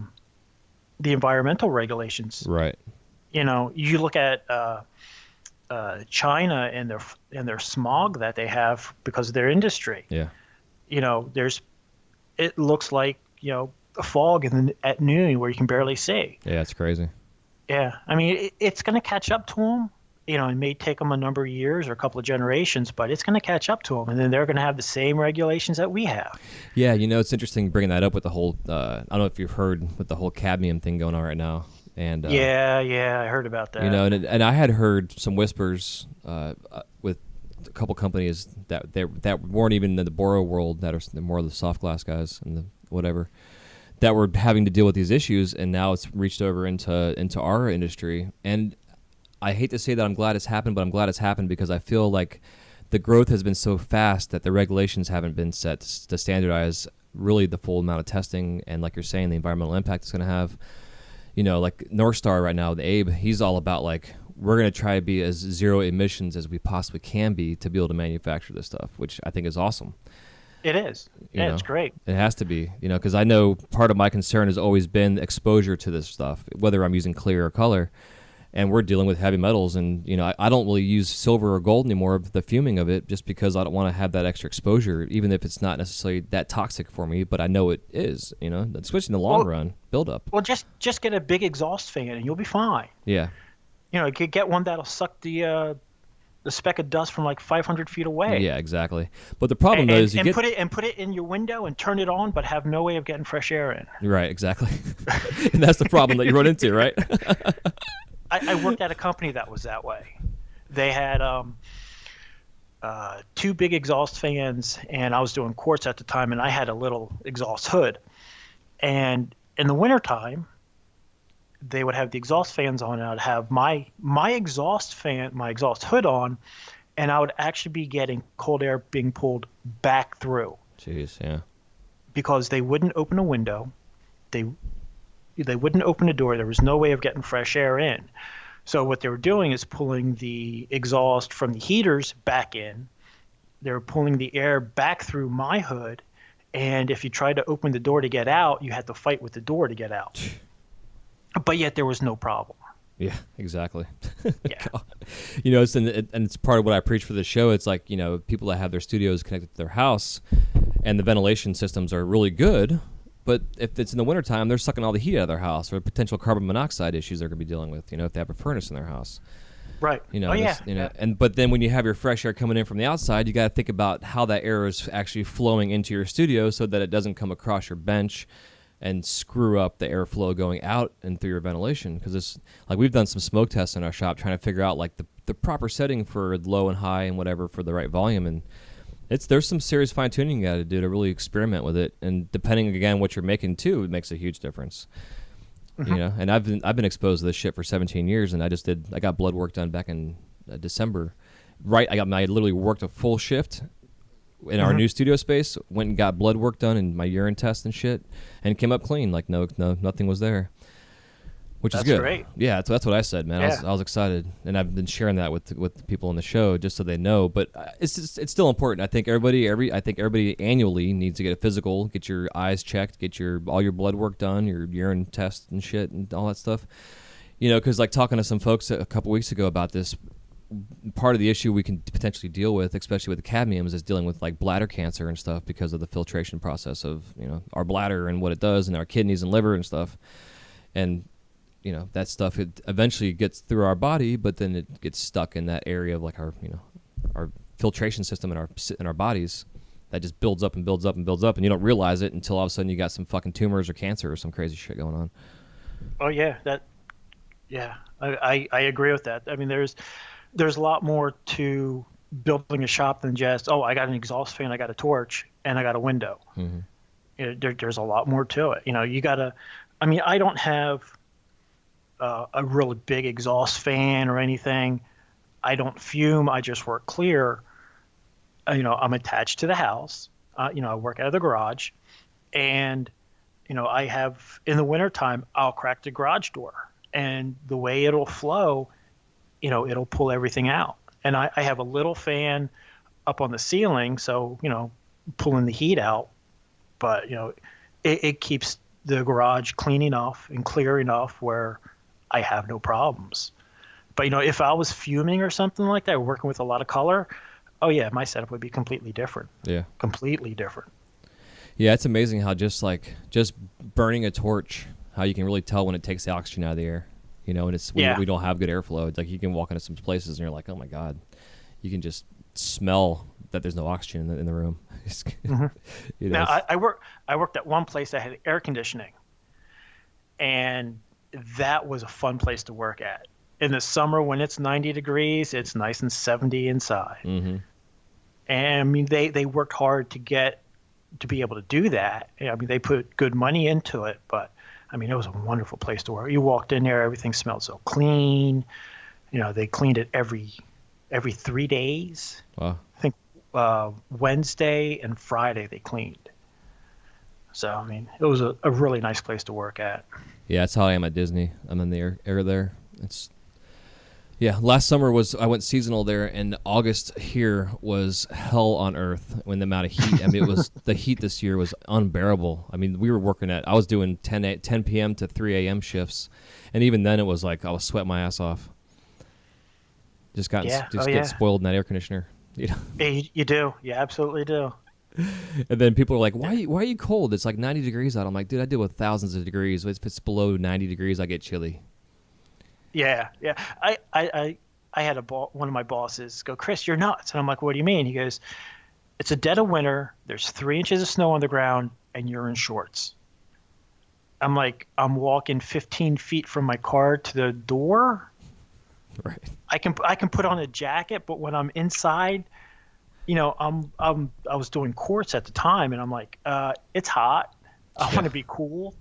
environmental regulations. Right. You look at China and their smog that they have because of their industry. Yeah. It looks like a fog at noon where you can barely see. Yeah, it's crazy. Yeah, I mean it's going to catch up to them. It may take them a number of years or a couple of generations, but it's going to catch up to them, and then they're going to have the same regulations that we have. Yeah, it's interesting bringing that up with the whole. I don't know if you've heard with the whole cadmium thing going on right now. And yeah, I heard about that. And I had heard some whispers with a couple companies that weren't even in the Boro world, that are more of the soft glass guys and the whatever, that were having to deal with these issues, and now it's reached over into our industry. And I hate to say that I'm glad it's happened, but I'm glad it's happened because I feel like the growth has been so fast that the regulations haven't been set to standardize really the full amount of testing, and like you're saying, the environmental impact it's going to have. Like North Star right now with Abe, he's all about like, we're going to try to be as zero emissions as we possibly can be to be able to manufacture this stuff, which I think is awesome. It is. Yeah, it's great. It has to be, because I know part of my concern has always been exposure to this stuff, whether I'm using clear or color. And we're dealing with heavy metals, and I don't really use silver or gold anymore, the fuming of it, just because I don't want to have that extra exposure, even if it's not necessarily that toxic for me, but I know it is, especially in the long run, build up. Well, just get a big exhaust fan and you'll be fine. Yeah. Get one that'll suck the speck of dust from like 500 feet away. Yeah, exactly. But the problem is put it in your window and turn it on, but have no way of getting fresh air in. Right, exactly. And that's the problem that you run into, right? I worked at a company that was that way. They had two big exhaust fans, and I was doing quartz at the time, and I had a little exhaust hood. And in the wintertime, they would have the exhaust fans on, and I'd have my exhaust hood on, and I would actually be getting cold air being pulled back through. Jeez, yeah. Because they wouldn't open a window. They wouldn't open a door. There was no way of getting fresh air in. So what they were doing is pulling the exhaust from the heaters back in. They were pulling the air back through my hood, and if you tried to open the door to get out, you had to fight with the door to get out. But yet there was no problem. Yeah, exactly. Yeah. It's part of what I preach for the show. It's like, people that have their studios connected to their house, and the ventilation systems are really good. But if it's in the wintertime, they're sucking all the heat out of their house, or potential carbon monoxide issues they're going to be dealing with, if they have a furnace in their house. Right. But then when you have your fresh air coming in from the outside, you got to think about how that air is actually flowing into your studio so that it doesn't come across your bench and screw up the airflow going out and through your ventilation. Because it's like we've done some smoke tests in our shop trying to figure out like the proper setting for low and high and whatever for the right volume, and There's some serious fine tuning you got to do to really experiment with it, and depending again what you're making too, it makes a huge difference. You know, and I've been exposed to this shit for 17 years, and I got blood work done back in December. Right, I literally worked a full shift in our new studio space. Went and got blood work done and my urine test and shit, and came up clean. Like nothing was there, which is good. Great. Yeah, that's what I said, man. Yeah. I was excited, and I've been sharing that with the people on the show just so they know. But it's still important. I think everybody annually needs to get a physical, get your eyes checked, get all your blood work done, your urine test and shit, and all that stuff. You know, because like talking to some folks a couple weeks ago about this, part of the issue we can potentially deal with, especially with the cadmiums, is dealing with like bladder cancer and stuff because of the filtration process of, you know, our bladder and what it does and our kidneys and liver and stuff. And you know, that stuff, it eventually gets through our body, but then it gets stuck in that area of like our, you know, our filtration system in our bodies that just builds up and builds up and builds up, and you don't realize it until all of a sudden you got some fucking tumors or cancer or some crazy shit going on. Oh yeah, I agree with that. I mean, there's a lot more to building a shop than just, oh, I got an exhaust fan, I got a torch, and I got a window. You know, there's a lot more to it. You know, you gotta. I mean, I don't have a really big exhaust fan or anything. I don't fume. I just work clear. You know, I'm attached to the house. You know, I work out of the garage, and you know, I have in the wintertime, I'll crack the garage door, and the way it'll flow, you know, it'll pull everything out. And I have a little fan up on the ceiling, so you know, pulling the heat out. But you know, it keeps the garage clean enough and clear enough where I have no problems. But you know, if I was fuming or something like that, working with a lot of color, oh yeah, my setup would be completely different. Yeah, completely different. Yeah, it's amazing how just burning a torch, how you can really tell when it takes the oxygen out of the air. You know, and it's we don't have good airflow. It's like you can walk into some places and you're like, oh my god, you can just smell that there's no oxygen in the room. You know, now I worked at one place that had air conditioning, and that was a fun place to work at. In the summer when it's 90 degrees, it's nice and 70 inside. And I mean, they worked hard to be able to do that. I mean, they put good money into it, but I mean, it was a wonderful place to work. You walked in there, everything smelled so clean. You know, they cleaned it every 3 days. Wow. I think Wednesday and Friday they cleaned. So, I mean, it was a really nice place to work at. Yeah, that's how I am at Disney. I'm in the air there. Last summer I went seasonal there, and August here was hell on earth when the amount of heat. I mean, the heat this year was unbearable. I mean, I was doing 10 p.m. to 3 a.m. shifts, and even then it was like I was sweating my ass off. Just get spoiled in that air conditioner. You know? Yeah, you do. You absolutely do. And then people are like, why are you cold? It's like 90 degrees out. I'm like, dude, I deal with thousands of degrees. If it's below 90 degrees, I get chilly. Yeah. I had one of my bosses go, Chris, you're nuts. And I'm like, what do you mean? He goes, it's a dead of winter. There's 3 inches of snow on the ground, and you're in shorts. I'm like, I'm walking 15 feet from my car to the door. Right. I can put on a jacket, but when I'm inside, you know, I was doing course at the time, and I'm like, it's hot. I want to be cool.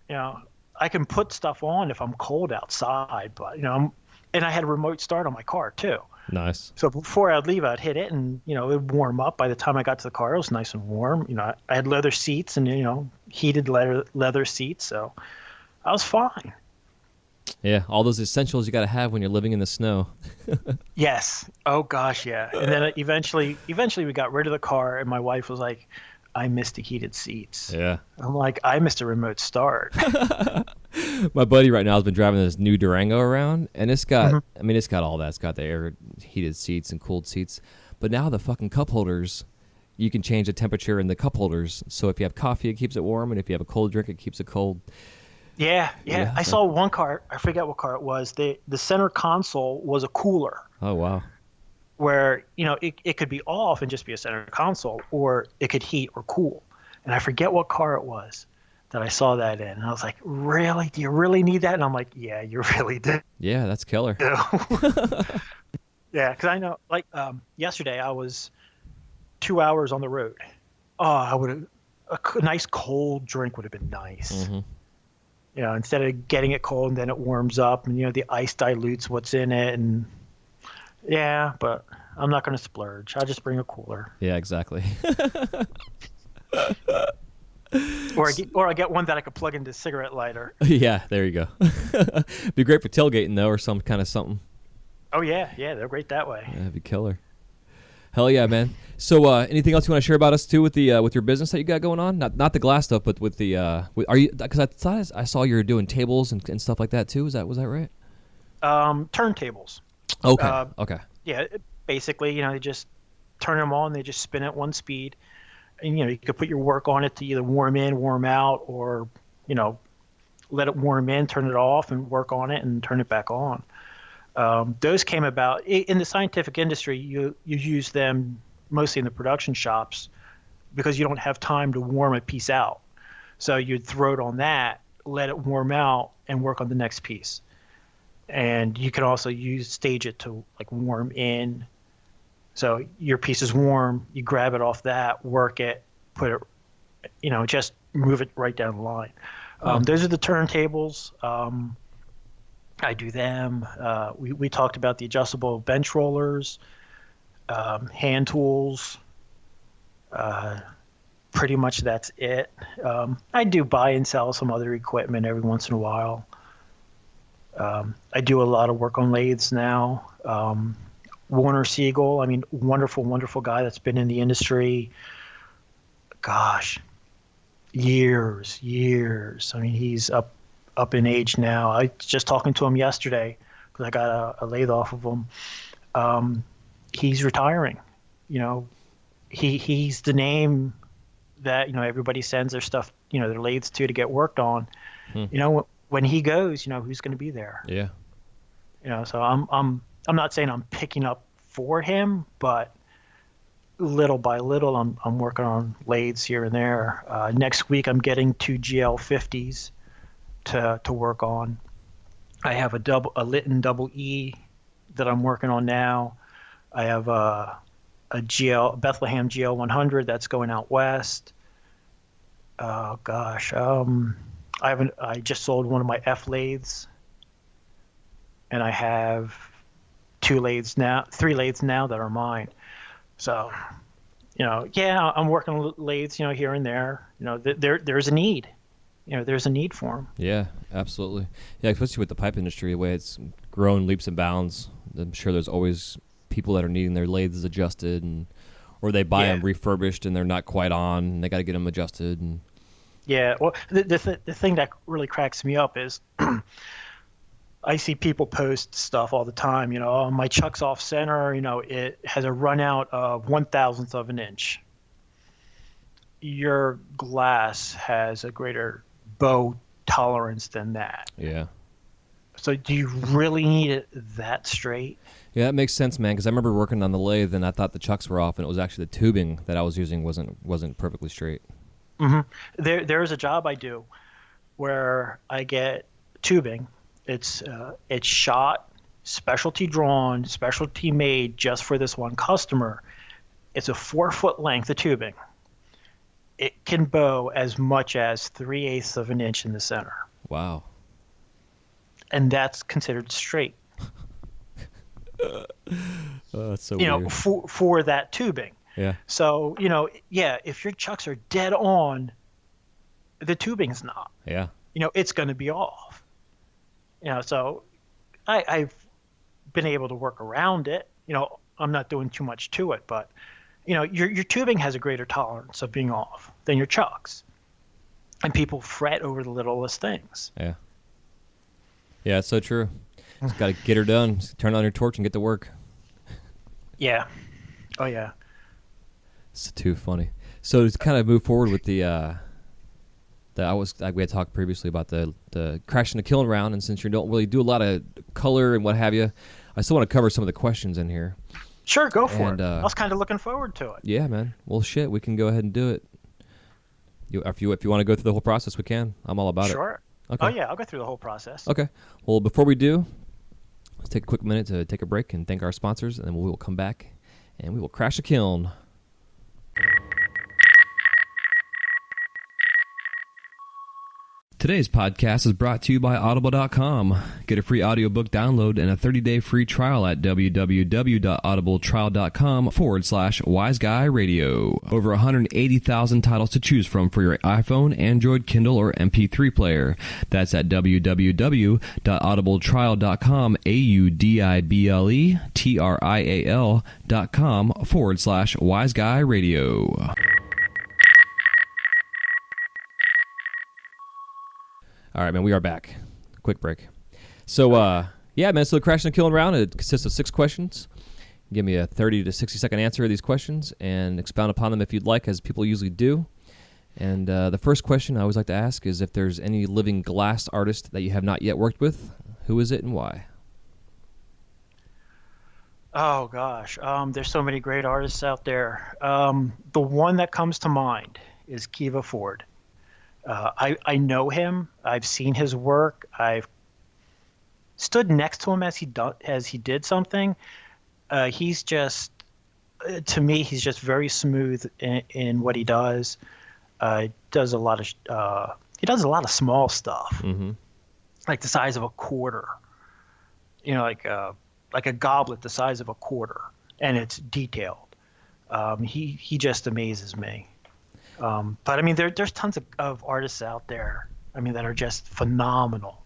You know, I can put stuff on if I'm cold outside, but you know, and I had a remote start on my car too. Nice. So before I'd leave, I'd hit it, and you know, it'd warm up. By the time I got to the car, it was nice and warm. You know, I had leather seats and, you know, heated leather seats, so I was fine. Yeah, all those essentials you got to have when you're living in the snow. Yes. Oh gosh, yeah. And then eventually we got rid of the car, and my wife was like, I missed the heated seats. Yeah. I'm like, I missed a remote start. My buddy right now has been driving this new Durango around, and it's got, I mean, it's got all that. It's got the air heated seats and cooled seats. But now the fucking cup holders, you can change the temperature in the cup holders. So if you have coffee, it keeps it warm, and if you have a cold drink, it keeps it cold. Yeah. I saw one car. I forget what car it was. The center console was a cooler. Oh, wow. Where, you know, it could be off and just be a center console, or it could heat or cool. And I forget what car it was that I saw that in. And I was like, really? Do you really need that? And I'm like, yeah, you really do. Yeah, that's killer. Yeah, because I know, like, yesterday I was 2 hours on the road. Oh, I would have a nice cold drink would have been nice. Mm-hmm. Instead of getting it cold and then it warms up, and the ice dilutes what's in it, and yeah, but I'm not going to splurge. I'll just bring a cooler. Yeah, exactly. Or I get one that I could plug into a cigarette lighter. Yeah, there you go. Be great for tailgating though, or some kind of something. Oh yeah, they're great that way. Yeah, that'd be killer. Hell yeah, man. So, anything else you want to share about us too with the with your business that you got going on? Not the glass stuff, but with the are you? Because I thought I saw you were doing tables and stuff like that too. Was that right? Turntables. Okay. Okay. Yeah, basically, you just turn them on. They just spin at one speed, and you could put your work on it to either warm in, warm out, or let it warm in, turn it off, and work on it, and turn it back on. Those came about in the scientific industry. You use them mostly in the production shops because you don't have time to warm a piece out. So you'd throw it on that, let it warm out, and work on the next piece. And you can also stage it to like warm in. So your piece is warm, you grab it off that, work it, put it, just move it right down the line. Those are the turntables. I do them. We talked about the adjustable bench rollers, hand tools. Pretty much that's it. I do buy and sell some other equipment every once in a while. I do a lot of work on lathes now. Warner Siegel, wonderful, wonderful guy that's been in the industry, gosh, years. He's up in age now. I was just talking to him yesterday because I got a lathe off of him. He's retiring. He's the name that everybody sends their stuff, their lathes to get worked on. When he goes, who's going to be there? Yeah. So I'm not saying I'm picking up for him, but little by little, I'm working on lathes here and there. Next week, I'm getting 2 GL50s to work on. I have a Lytton double E that I'm working on now. I have a Bethlehem GL100 that's going out west. Oh gosh, I just sold one of my F lathes, and I have 3 lathes now that are mine. So, I'm working on lathes, here and there. There's a need. There's a need for them. Yeah, absolutely. Yeah, especially with the pipe industry, the way it's grown leaps and bounds. I'm sure there's always people that are needing their lathes adjusted, or they buy them refurbished and they're not quite on, and they got to get them adjusted. And yeah, well, the thing that really cracks me up is I see people post stuff all the time. Oh, my chuck's off center. It has a run out of 1/1000th of an inch. Your glass has a greater bow tolerance than that. Yeah. So do you really need it that straight? Yeah, that makes sense, man, because I remember working on the lathe and I thought the chucks were off, and it was actually the tubing that I was using wasn't perfectly straight. Mm-hmm. There's a job I do where I get tubing. It's shot, specialty drawn, specialty made just for this one customer. It's a 4-foot length of tubing. It can bow as much as 3/8 of an inch in the center. Wow. And that's considered straight. That's so weird. For that tubing. Yeah. So, if your chucks are dead on, the tubing's not. Yeah. It's going to be off. So I've been able to work around it. I'm not doing too much to it, but your tubing has a greater tolerance of being off than your chucks. And people fret over the littlest things. Yeah. Yeah, it's so true. Just got to get her done. Just turn on your torch and get to work. Yeah. Oh, yeah. It's too funny. So to kind of move forward with we had talked previously about the crashing the kiln round, and since you don't really do a lot of color and what have you, I still want to cover some of the questions in here. Sure, go for it. I was kind of looking forward to it. Yeah, man. Well, shit, we can go ahead and do it. If you want to go through the whole process, we can. I'm all about it. Sure. Okay. Oh, yeah, I'll go through the whole process. Okay. Well, before we do, let's take a quick minute to take a break and thank our sponsors, and then we will come back and we will crash the kiln. Today's podcast is brought to you by Audible.com. Get a free audiobook download and a 30-day free trial at www.audibletrial.com/WiseGuyRadio. Over 180,000 titles to choose from for your iPhone, Android, Kindle, or MP3 player. That's at www.audibletrial.com, AUDIBLETRIAL.com/WiseGuyRadio. All right, man, we are back. Quick break. So, yeah, man, so the Crashing and Killing round, it consists of 6 questions. Give me a 30 to 60-second answer to these questions and expound upon them if you'd like, as people usually do. And the first question I always like to ask is if there's any living glass artist that you have not yet worked with. Who is it and why? Oh, gosh. There's so many great artists out there. The one that comes to mind is Kiva Ford. I know him. I've seen his work. I've stood next to him as he did something. He's just, to me, he's just very smooth in what he does. He does a lot of small stuff, like the size of a quarter. You know, like a goblet the size of a quarter, and it's detailed. He just amazes me. But I mean, there's tons of artists out there, I mean, that are just phenomenal.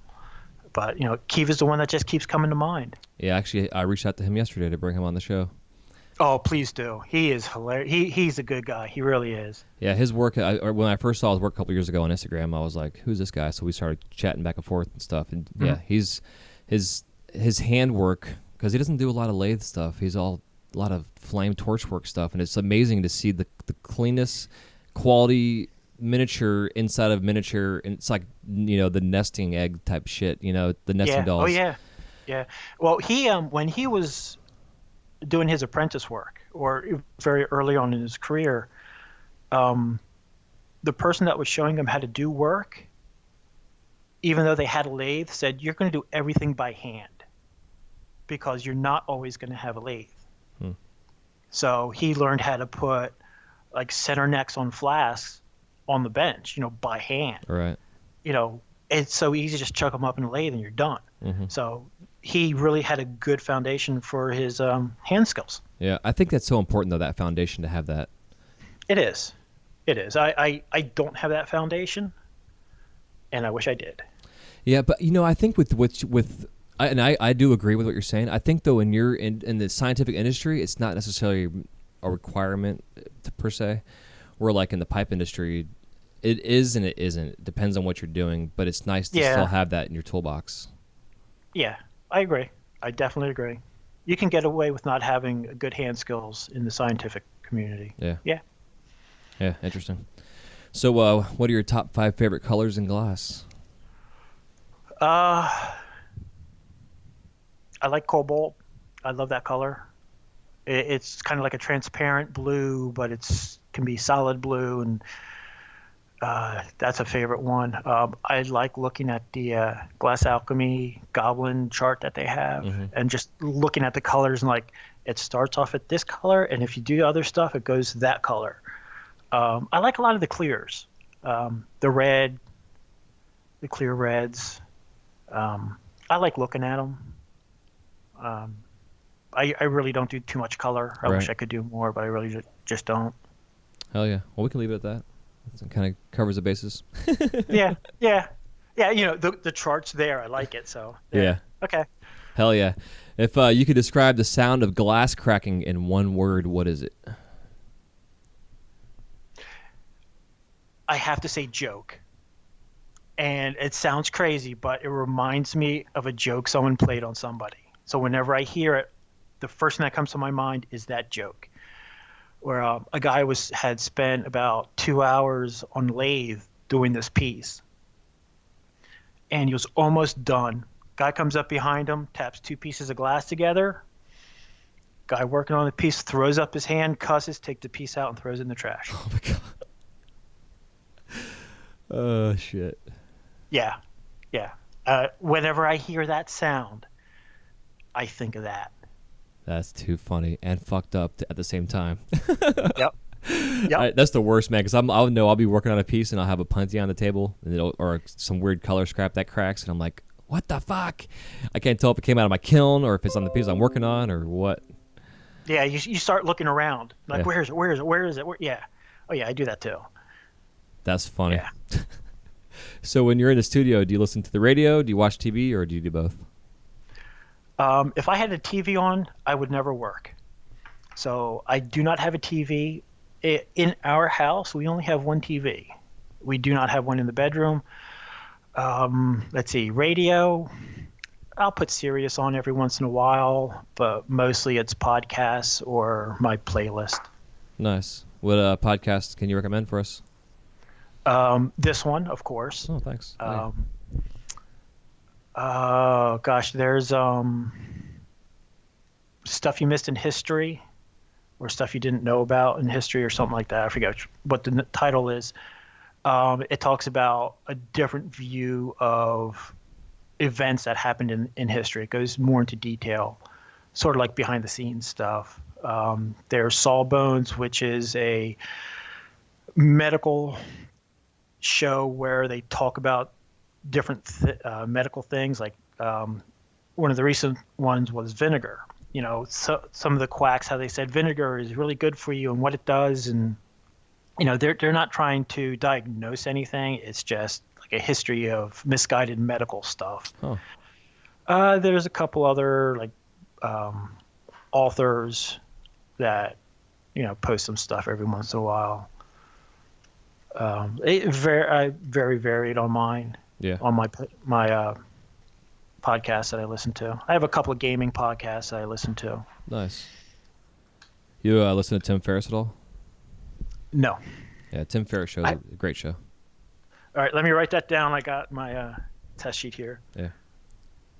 But, you know, Kiva's the one that just keeps coming to mind. Yeah, actually, I reached out to him yesterday to bring him on the show. Oh, please do. He is hilarious. He's a good guy. He really is. Yeah, his work, when I first saw his work a couple years ago on Instagram, I was like, who's this guy? So we started chatting back and forth and stuff. And yeah, his handwork, because he doesn't do a lot of lathe stuff. He's a lot of flame torch work stuff. And it's amazing to see the cleanness, quality miniature inside of miniature, and it's like, you know, the nesting egg type shit, you know, the nesting dolls. Oh yeah. Well, he when he was doing his apprentice work, or very early on in his career, the person that was showing him how to do work, even though they had a lathe, said, you're going to do everything by hand because you're not always going to have a lathe. So he learned how to put like center necks on flasks on the bench, you know, by hand. Right. You know, it's so easy to just chuck them up in the lathe and you're done. So he really had a good foundation for his hand skills. Yeah, I think that's so important, though, that foundation, to have that. It is. I don't have that foundation, and I wish I did. Yeah, but, you know, I think I do agree with what you're saying. I think, though, in the scientific industry, it's not necessarily a requirement per se. Where like in the pipe industry, it is and it isn't. It depends on what you're doing, but it's nice to still have that in your toolbox. Yeah, I agree. I definitely agree. You can get away with not having good hand skills in the scientific community. Yeah, interesting. So what are your top 5 favorite colors in glass? I like cobalt. I love that color. It's kind of like a transparent blue, but can be solid blue, and that's a favorite one. I like looking at the Glass Alchemy Goblin chart that they have, and just looking at the colors, and like it starts off at this color, and if you do other stuff, it goes that color. I like a lot of the clears, the red, the clear reds. I like looking at them. I really don't do too much color. I wish I could do more, but I really just don't. Hell yeah. Well, we can leave it at that. It kind of covers the bases. Yeah. You know, the chart's there. I like it. So yeah. Okay. Hell yeah. If you could describe the sound of glass cracking in one word, what is it? I have to say joke. And it sounds crazy, but it reminds me of a joke someone played on somebody. So whenever I hear it, the first thing that comes to my mind is that joke, where a guy had spent about 2 hours on lathe doing this piece, and he was almost done. Guy comes up behind him, taps 2 pieces of glass together. Guy working on the piece throws up his hand, cusses, takes the piece out, and throws it in the trash. Oh my god. Oh shit. Yeah. Whenever I hear that sound, I think of that. That's too funny and fucked up at the same time. Yep. Yep. That's the worst, man. Because I'll be working on a piece and I'll have a punty on the table, and or some weird color scrap that cracks, and I'm like, what the fuck? I can't tell if it came out of my kiln or if it's on the piece I'm working on or what. Yeah, you start looking around. Like, Yeah. where is it? Where is it? Where is it? Yeah. Oh, yeah, I do that too. That's funny. Yeah. So when you're in the studio, do you listen to the radio, do you watch TV, or do you do both? If I had a TV on, I would never work. So I do not have a TV. In our house, we only have one TV. We do not have one in the bedroom. Let's see, radio. I'll put Sirius on every once in a while, but mostly it's podcasts or my playlist. Nice. What podcast can you recommend for us? This one, of course. Oh, thanks. Oh gosh, there's stuff you missed in history, or stuff you didn't know about in history, or something like that. I forget what the title is. It talks about a different view of events that happened in history. It goes more into detail, sort of like behind the scenes stuff. There's Sawbones, which is a medical show where they talk about different medical things. Like one of the recent ones was vinegar. You know, so some of the quacks, how they said vinegar is really good for you and what it does, and you know, they're not trying to diagnose anything. It's just like a history of misguided medical stuff. Oh. There's a couple other like authors that, you know, post some stuff every once in a while. Very varied on mine. Yeah. On my podcasts that I listen to. I have a couple of gaming podcasts that I listen to. Nice. You listen to Tim Ferriss at all? No. Yeah, Tim Ferriss show is a great show. All right, let me write that down. I got my test sheet here. Yeah.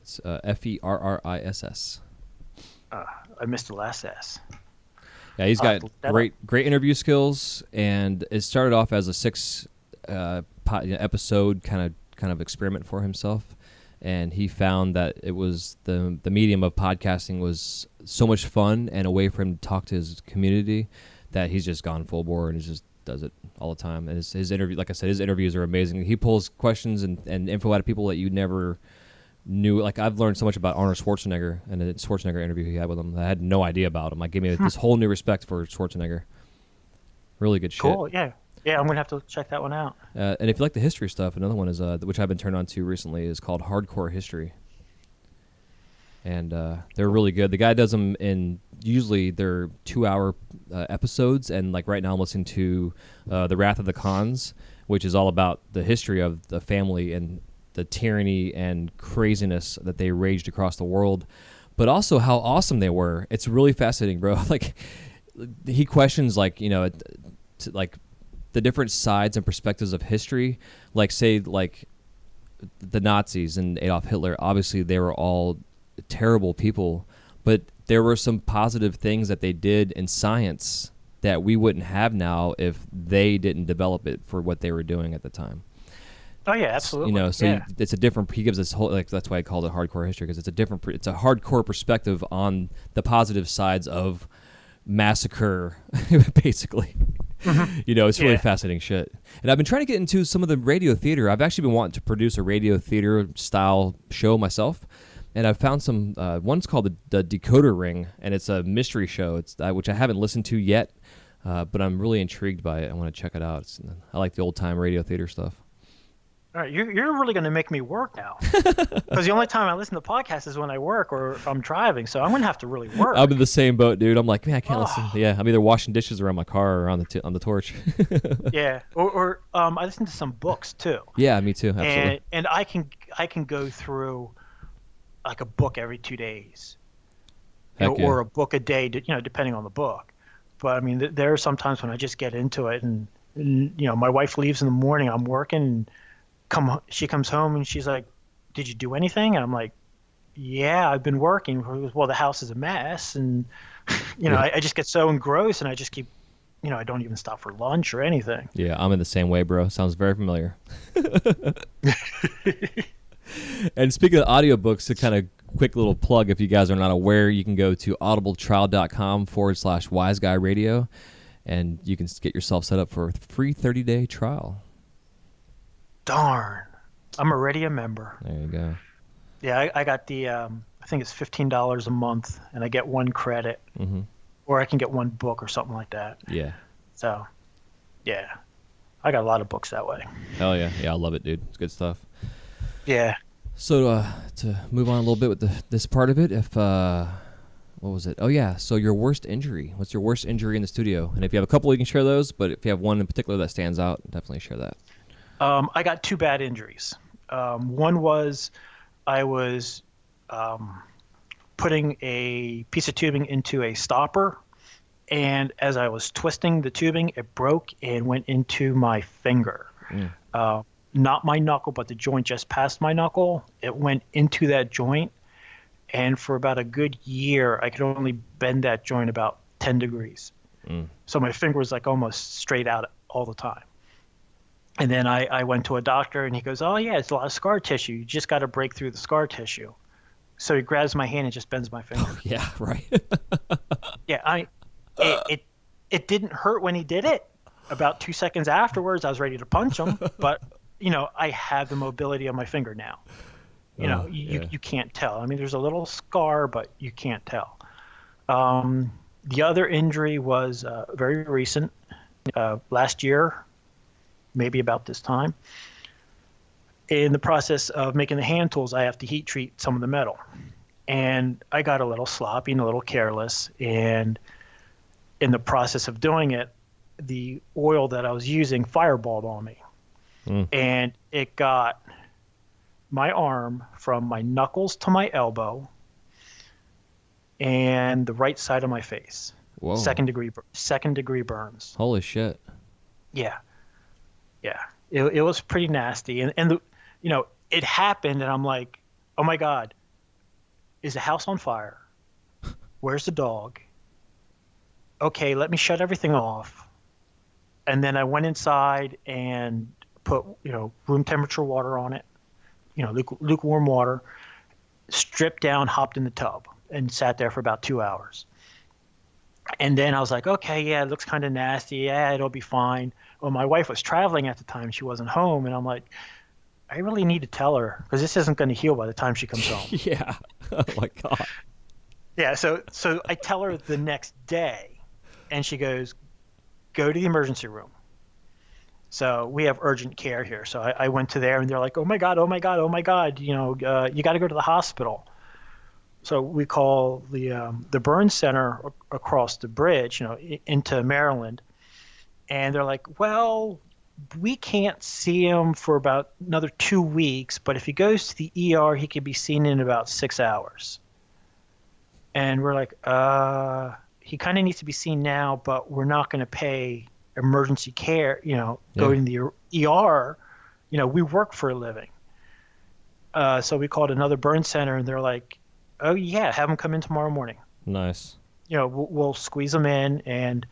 It's Ferriss. I missed the last S. Yeah, he's got that great interview skills, and it started off as a 6 episode kind of experiment for himself, and he found that it was the medium of podcasting was so much fun and a way for him to talk to his community that he's just gone full bore and he just does it all the time. And his interview, like I said, his interviews are amazing. He pulls questions and info out of people that you never knew. Like, I've learned so much about Arnold Schwarzenegger and the Schwarzenegger interview he had with him that I had no idea about him. Like, gave me this whole new respect for Schwarzenegger. Really good shit. Cool. Yeah, I'm gonna have to check that one out. And if you like the history stuff, another one is which I've been turned on to recently is called Hardcore History. And they're really good. The guy does them in usually they're 2-hour episodes, and like right now I'm listening to The Wrath of the Khans, which is all about the history of the family and the tyranny and craziness that they raged across the world, but also how awesome they were. It's really fascinating, bro. Like, he questions, like, you know, like the different sides and perspectives of history. Like, say, like the Nazis and Adolf Hitler, obviously they were all terrible people, but there were some positive things that they did in science that we wouldn't have now if they didn't develop it for what they were doing at the time. Oh yeah, absolutely. You know, so yeah. it's a different. He gives this whole, like, that's why I called it hardcore history, because it's a different. It's a hardcore perspective on the positive sides of massacre, basically. Mm-hmm. You know, it's really fascinating shit. And I've been trying to get into some of the radio theater. I've actually been wanting to produce a radio theater style show myself, and I've found some. One's called the Decoder Ring, and it's a mystery show. It's which I haven't listened to yet, but I'm really intrigued by it. I want to check it out. I like the old time radio theater stuff. All right, you're really going to make me work now, because the only time I listen to podcasts is when I work or if I'm driving. So I'm going to have to really work. I'm in the same boat, dude. I'm like, man, I can't listen. Yeah, I'm either washing dishes around my car or on the torch. Yeah, or I listen to some books too. Yeah, me too. Absolutely. And I can go through like a book every 2 days, or a book a day, depending on the book. But I mean, there are some times when I just get into it, and my wife leaves in the morning. I'm working. And she comes home and she's like, "Did you do anything?" And I'm like, "Yeah, I've been working." Well, the house is a mess, and I just get so engrossed, and I just keep, I don't even stop for lunch or anything. Yeah, I'm in the same way, bro. Sounds very familiar. And speaking of audiobooks, a kind of quick little plug, if you guys are not aware, you can go to audibletrial.com/wiseguy radio. and you can get yourself set up for a free 30-day trial. Darn. I'm already a member. There you go. Yeah, I got the, I think it's $15 a month, and I get one credit. Mm-hmm. Or I can get one book or something like that. Yeah. So, yeah. I got a lot of books that way. Hell yeah. Yeah, I love it, dude. It's good stuff. Yeah. So to move on a little bit with this part of it, if what was it? Oh yeah. So your worst injury. What's your worst injury in the studio? And if you have a couple, you can share those. But if you have one in particular that stands out, definitely share that. I got 2 bad injuries. One was I was putting a piece of tubing into a stopper, and as I was twisting the tubing, it broke and went into my finger. Not my knuckle, but the joint just past my knuckle. It went into that joint, and for about a good year, I could only bend that joint about 10 degrees. So my finger was like almost straight out all the time. And then I went to a doctor, and he goes, oh, yeah, it's a lot of scar tissue. You just got to break through the scar tissue. So he grabs my hand and just bends my finger. Yeah, right. Yeah, it didn't hurt when he did it. About 2 seconds afterwards, I was ready to punch him. But, I have the mobility of my finger now. You can't tell. I mean, there's a little scar, but you can't tell. The other injury was very recent, last year, maybe about this time. In the process of making the hand tools, I have to heat treat some of the metal. And I got a little sloppy and a little careless. And in the process of doing it, the oil that I was using fireballed on me. And it got my arm from my knuckles to my elbow and the right side of my face. Whoa. Second degree burns. Holy shit. Yeah. It was pretty nasty. And it happened, and I'm like, oh my God, is the house on fire? Where's the dog? Okay, let me shut everything off. And then I went inside and put, room temperature water on it, lukewarm water, stripped down, hopped in the tub, and sat there for about 2 hours. And then I was like, okay, yeah, it looks kind of nasty. Yeah, it'll be fine. Well, my wife was traveling at the time. She wasn't home. And I'm like, I really need to tell her, because this isn't going to heal by the time she comes home. Yeah. Oh, my God. Yeah, so I tell her the next day, and she goes, go to the emergency room. So we have urgent care here. So I went to there, and they're like, oh, my God, you got to go to the hospital. So we call the burn center across the bridge, into Maryland. And they're like, well, we can't see him for about another 2 weeks, but if he goes to the ER, he could be seen in about 6 hours. And we're like, he kind of needs to be seen now, but we're not going to pay emergency care, going to the ER. We work for a living. So we called another burn center, and they're like, oh, yeah, have him come in tomorrow morning. Nice. We'll squeeze him in, and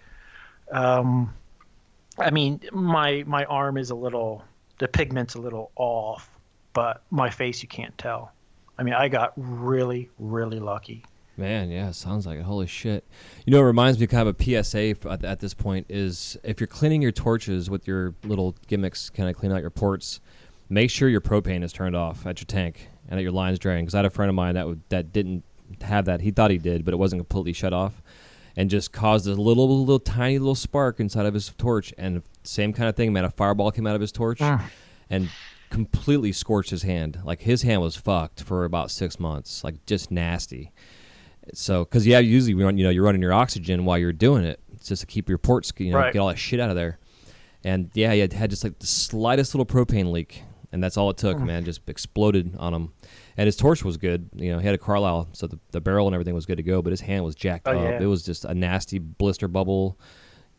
I mean, my arm is the pigment's a little off, but my face, you can't tell. I mean, I got really, really lucky. Man, yeah, sounds like it. Holy shit. It reminds me of kind of a PSA at this point is if you're cleaning your torches with your little gimmicks, kind of clean out your ports, make sure your propane is turned off at your tank and that your line's drained. Because I had a friend of mine that didn't have that. He thought he did, but it wasn't completely shut off. And just caused a little tiny little spark inside of his torch. And same kind of thing, man. A fireball came out of his torch and completely scorched his hand. Like, his hand was fucked for about 6 months. Like, just nasty. So, because, usually, you're running your oxygen while you're doing it. It's just to keep your ports, right. Get all that shit out of there. And, he had just, like, the slightest little propane leak. And that's all it took, man. Just exploded on him. And his torch was good. He had a Carlisle, so the barrel and everything was good to go, but his hand was jacked up. Yeah. It was just a nasty blister bubble.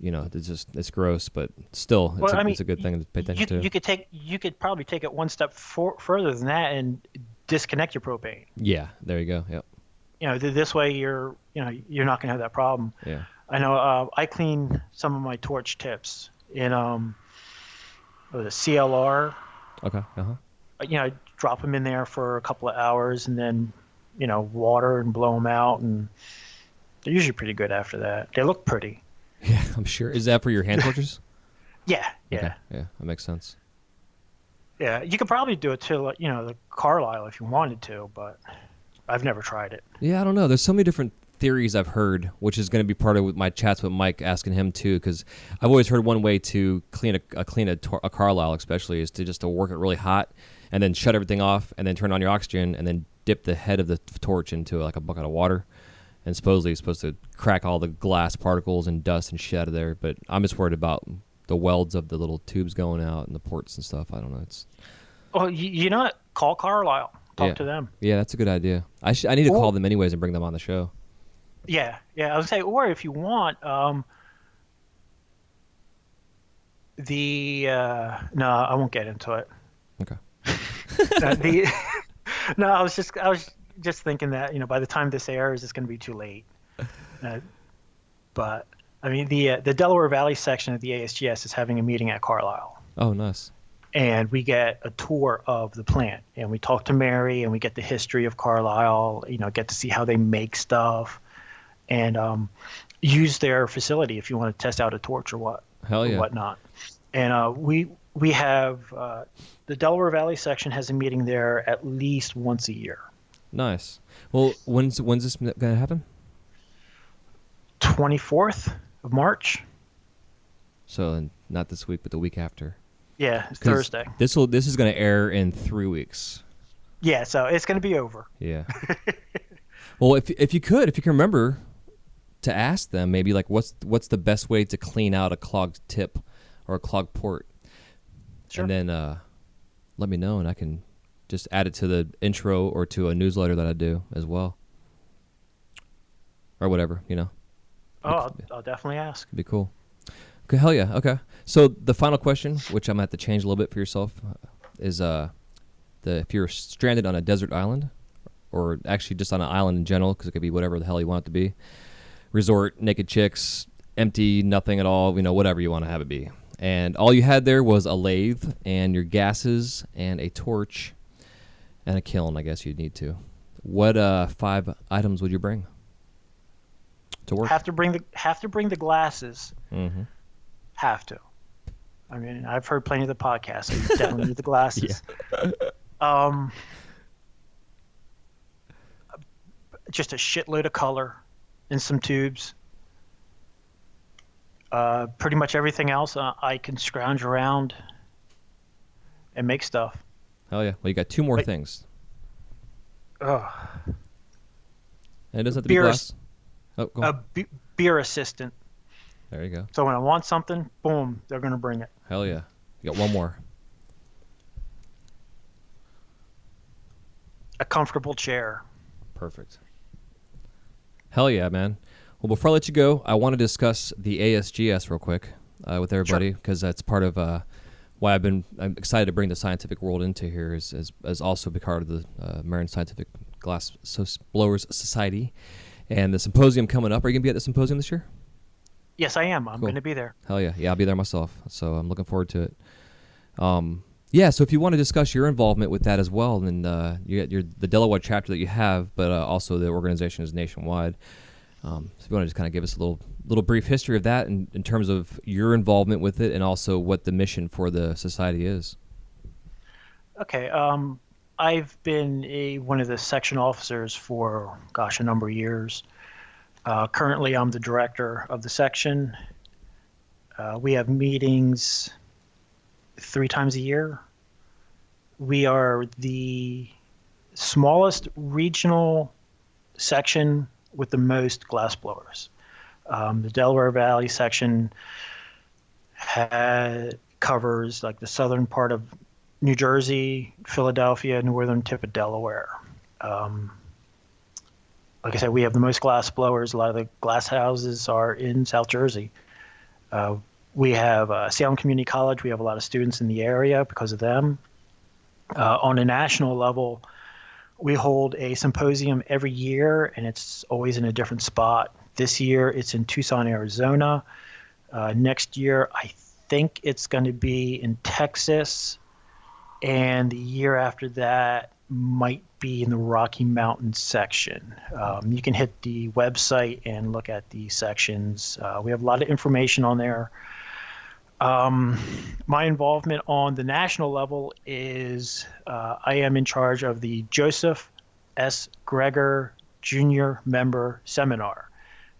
It's gross, but still, it's a good thing to pay attention to. You could probably take it one step further than that and disconnect your propane. Yeah, there you go. Yep. This way you're not gonna have that problem. Yeah. I know. I clean some of my torch tips in the CLR. Okay. I drop them in there for a couple of hours, and then water and blow them out, and they're usually pretty good after that. They look pretty. Yeah, I'm sure. Is that for your hand torches? Yeah, yeah. Okay. Yeah, that makes sense. Yeah, you could probably do it to, like, the Carlisle if you wanted to, but I've never tried it. Yeah, I don't know. There's so many different theories I've heard, which is going to be part of my chats with Mike, asking him too, because I've always heard one way to clean a Carlisle, especially, is to work it really hot, and then shut everything off, and then turn on your oxygen, and then dip the head of the torch into like a bucket of water, and supposedly it's supposed to crack all the glass particles and dust and shit out of there. But I'm just worried about the welds of the little tubes going out and the ports and stuff. I don't know. It's You know what? Call Carlisle. Talk yeah. to them. Yeah, that's a good idea. I need to call them anyways and bring them on the show. Yeah. I would say, or if you want, no, I won't get into it. Okay. No, I was just thinking that, by the time this airs, it's going to be too late. But I mean, the Delaware Valley section of the ASGS is having a meeting at Carlisle. Oh, nice. And we get a tour of the plant, and we talk to Mary, and we get the history of Carlisle, get to see how they make stuff, and use their facility if you want to test out a torch or Hell yeah. or whatnot. And we have the Delaware Valley section has a meeting there at least once a year. Nice. Well, when's this going to happen? 24th of March. So not this week, but the week after. Yeah, it's Thursday. This is going to air in 3 weeks. Yeah, so it's going to be over. Yeah. Well, if you can remember to ask them, maybe like what's the best way to clean out a clogged tip or a clogged port, Sure. and then let me know, and I can just add it to the intro or to a newsletter that I do as well, or whatever. Oh, I'll definitely ask. It'd be cool. Okay, hell yeah. Okay. So the final question, which I'm gonna have to change a little bit for yourself, is if you're stranded on a desert island, or actually just on an island in general, because it could be whatever the hell you want it to be, resort, naked chicks, empty, nothing at all, whatever you want to have it be, and all you had there was a lathe and your gases and a torch and a kiln, I guess you'd need to. What 5 items would you bring to work? Have to bring the glasses. Mm-hmm. Have to. I mean, I've heard plenty of the podcasts, so you definitely need the glasses. Yeah. Just a shitload of color and some tubes. Pretty much everything else I can scrounge around and make stuff. Hell yeah. Well, you got 2 more things. And it doesn't have to be glass. Oh, go on. Beer assistant. There you go. So when I want something, boom, they're going to bring it. Hell yeah. You got 1 more. A comfortable chair. Perfect. Hell yeah, man. Well, before I let you go, I want to discuss the ASGS real quick with everybody, because that's part of why I'm excited to bring the scientific world into here, as also be part of the American Scientific Glassblowers Society. And the symposium coming up. Are you going to be at the symposium this year? Yes, I am. I'm Cool. going to be there. Hell yeah. Yeah, I'll be there myself. So I'm looking forward to it. Yeah, so if you want to discuss your involvement with that as well, then you got the Delaware chapter that you have, but also the organization is nationwide. So if you want to just kind of give us a little brief history of that in terms of your involvement with it, and also what the mission for the society is. Okay. I've been one of the section officers for, a number of years. Currently, I'm the director of the section. We have meetings 3 times a year. We are the smallest regional section with the most glassblowers. The Delaware Valley section covers like the southern part of New Jersey, Philadelphia, northern tip of Delaware. Like I said, we have the most glass blowers. A lot of the glass houses are in South Jersey. We have Salem Community College. We have a lot of students in the area because of them. On a national level, we hold a symposium every year, and it's always in a different spot. This year, it's in Tucson, Arizona. Next year, I think it's going to be in Texas. And the year after that, might be in the Rocky Mountain section. You can hit the website and look at the sections. We have a lot of information on there. My involvement on the national level is I am in charge of the Joseph S. Greger Junior Member Seminar.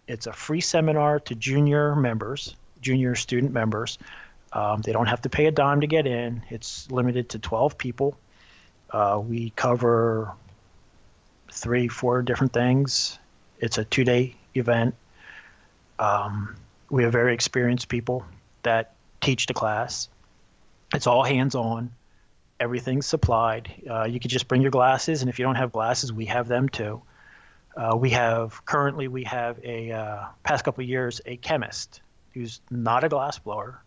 It's a free seminar to junior members, junior student members. They don't have to pay a dime to get in. It's limited to 12 people. We cover 3-4 different things. It's a 2-day event. We have very experienced people that teach the class. It's all hands-on. Everything's supplied. You could just bring your glasses, and if you don't have glasses, we have them too. We have a past couple of years a chemist who's not a glassblower,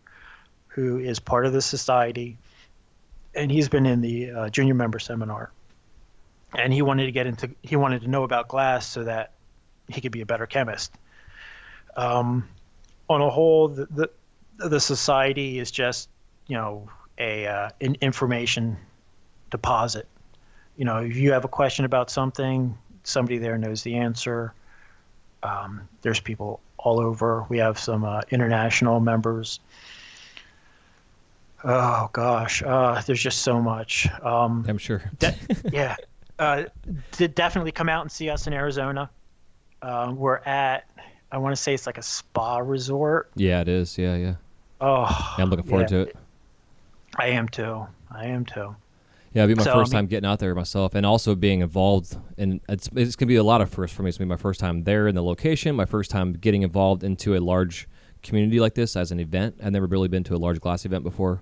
who is part of the society, and he's been in the junior member seminar. And he wanted to know about glass so that he could be a better chemist. On a whole, the society is just an information deposit. If you have a question about something, somebody there knows the answer. There's people all over. We have some international members. Oh gosh, there's just so much. I'm sure. Yeah, definitely come out and see us in Arizona. We're at, I want to say it's like a spa resort. Yeah, it is. Yeah. Oh, Yeah, I'm looking forward to it. I am too. Yeah, it'll be my first time getting out there myself, and also being involved. And it's going to be a lot of firsts for me. It's going to be my first time there in the location, my first time getting involved into a large community like this as an event. I've never really been to a large glass event before,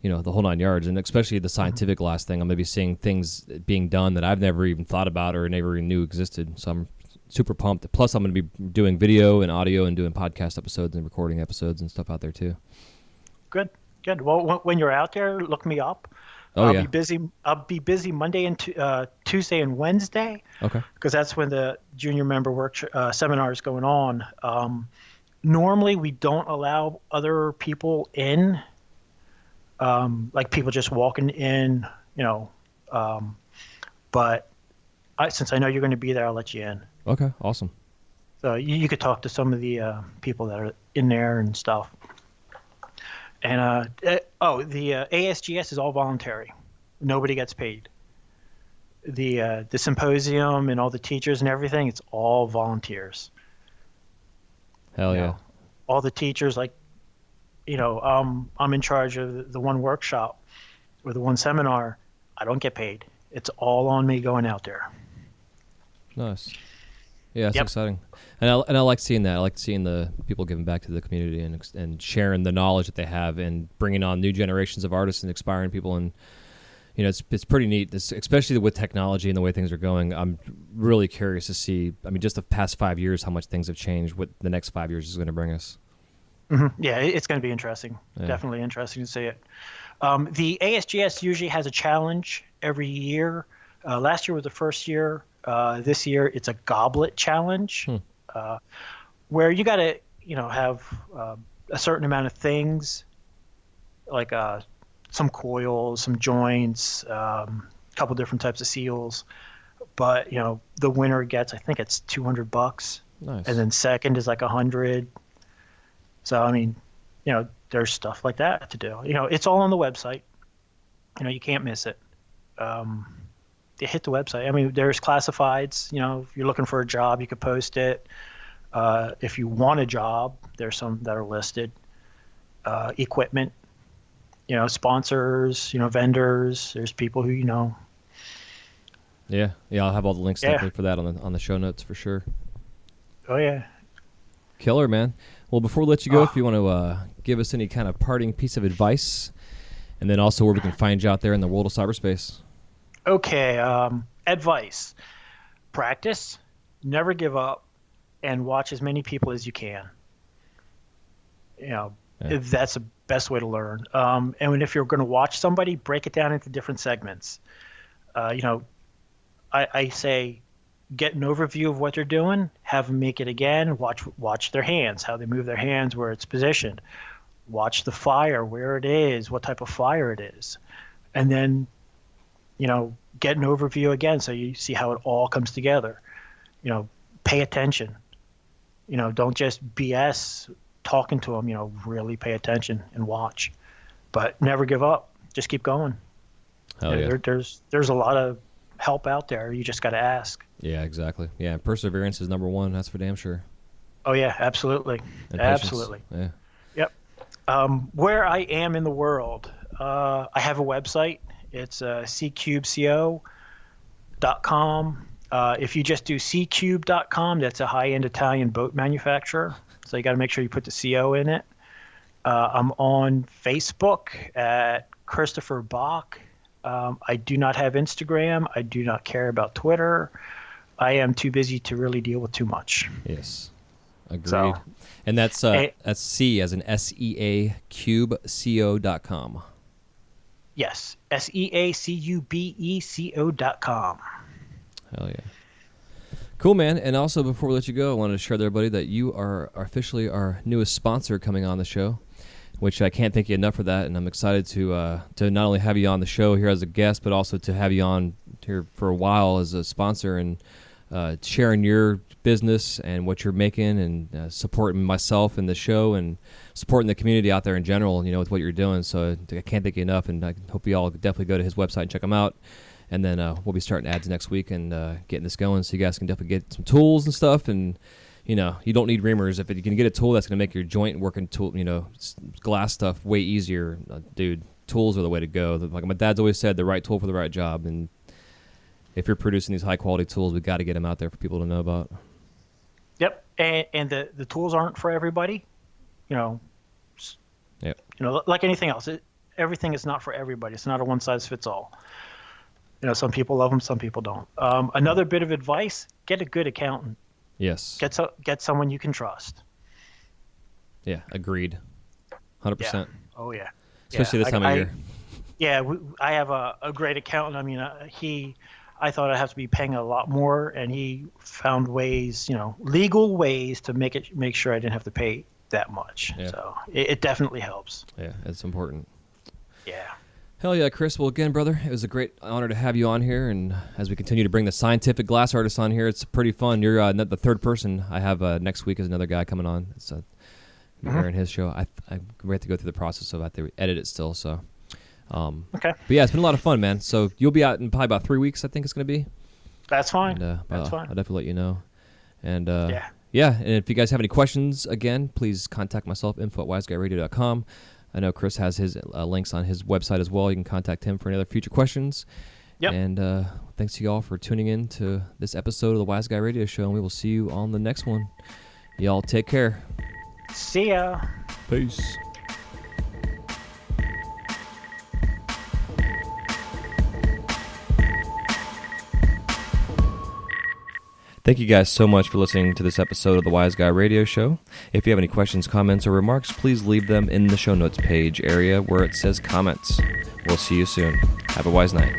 the whole 9 yards, and especially the scientific glass thing. I'm going to be seeing things being done that I've never even thought about or never even knew existed. So I'm super pumped. Plus, I'm going to be doing video and audio and doing podcast episodes and recording episodes and stuff out there too. Good. Well, when you're out there, look me up. I'll be busy Monday and Tuesday and Wednesday. Okay. Because that's when the junior member seminar is going on. Normally, we don't allow other people in, like people just walking in, but since I know you're going to be there, I'll let you in. Okay, awesome. So you could talk to some of the people that are in there and stuff. And the ASGS is all voluntary. Nobody gets paid. The symposium and all the teachers and everything, it's all volunteers. Hell yeah. All the teachers, I'm in charge of the one workshop or the one seminar. I don't get paid. It's all on me going out there. Nice. Yeah, it's exciting, and I like seeing that. I like seeing the people giving back to the community and sharing the knowledge that they have and bringing on new generations of artists and inspiring people. And it's pretty neat, especially with technology and the way things are going. I'm really curious to see. I mean, just the past 5 years, how much things have changed. What the next 5 years is going to bring us. Mm-hmm. Yeah, it's going to be interesting. Yeah. Definitely interesting to see it. The ASGS usually has a challenge every year. Last year was the first year. This year it's a goblet challenge, where you got to, have a certain amount of things, like some coils, some joints, a couple different types of seals. But the winner gets, I think it's $200. Nice. And then second is like 100. So I mean, there's stuff like that to do. It's all on the website. You can't miss it. You hit the website. I mean, there's classifieds. If you're looking for a job, you could post it. If you want a job, there's some that are listed. Equipment, sponsors, vendors. There's people who Yeah, I'll have all the links definitely for that on the show notes for sure. Oh yeah. Killer, man. Well, before we let you go, if you want to give us any kind of parting piece of advice, and then also where we can find you out there in the world of cyberspace. Okay, advice. Practice, never give up, and watch as many people as you can. That's the best way to learn. And if you're going to watch somebody, break it down into different segments. I say get an overview of what they're doing, have them make it again, watch their hands, how they move their hands, where it's positioned. Watch the fire, where it is, what type of fire it is. And then get an overview again so you see how it all comes together. Pay attention. Don't just BS talking to them. Really pay attention and watch. But never give up. Just keep going. Hell yeah. There's a lot of help out there. You just got to ask. Yeah, exactly. Yeah, perseverance is number one. That's for damn sure. Oh yeah, absolutely, And absolutely. patience. Yep. Where I am in the world, I have a website. It's ccubco.com. If you just do ccube.com, that's a high-end Italian boat manufacturer. So you got to make sure you put the CO in it. I'm on Facebook at Christopher Bock. I do not have Instagram. I do not care about Twitter. I am too busy to really deal with too much. Yes. Agreed. So, and that's C as in SEA CubeCO.com. Yes. SEACUBECO.com. Hell yeah. Cool, man. And also, before we let you go, I wanted to share with everybody that you are officially our newest sponsor coming on the show, which I can't thank you enough for that. And I'm excited to not only have you on the show here as a guest, but also to have you on here for a while as a sponsor and sharing your business and what you're making and supporting myself and the show and supporting the community out there in general, with what you're doing. So I can't thank you enough, and I hope you all definitely go to his website and check him out. And then we'll be starting ads next week and getting this going, so you guys can definitely get some tools and stuff. And you don't need reamers. If you can get a tool that's going to make your joint working tool, glass stuff way easier, dude. Tools are the way to go. Like my dad's always said, the right tool for the right job. And if you're producing these high quality tools, we got to get them out there for people to know about. Yep, and the tools aren't for everybody. Yep. Like anything else, everything is not for everybody. It's not a one size fits all. Some people love them, some people don't. Another bit of advice: get a good accountant. Yes. Get someone you can trust. Yeah, agreed. 100%. Yeah. Oh yeah. Especially this time of year. Yeah, I have a great accountant. I mean, I thought I'd have to be paying a lot more, and he found ways, legal ways to make sure I didn't have to pay that much. Yeah. So it definitely helps. Yeah, it's important. Yeah. Hell yeah, Chris. Well, again, brother, it was a great honor to have you on here. And as we continue to bring the scientific glass artists on here, it's pretty fun. You're not the third person I have next week is another guy coming on. It's airing his show. We have to go through the process of I have to edit it still. So, okay. But yeah, it's been a lot of fun, man. So you'll be out in probably about 3 weeks, I think it's going to be. That's fine. And, That's fine. I'll definitely let you know. And yeah. And if you guys have any questions, again, please contact myself, info@wiseguyradio.com. I know Chris has his links on his website as well. You can contact him for any other future questions. Yep. And thanks to you all for tuning in to this episode of the Wise Guy Radio Show, and we will see you on the next one. Y'all take care. See ya. Peace. Thank you guys so much for listening to this episode of the Wise Guy Radio Show. If you have any questions, comments, or remarks, please leave them in the show notes page area where it says comments. We'll see you soon. Have a wise night.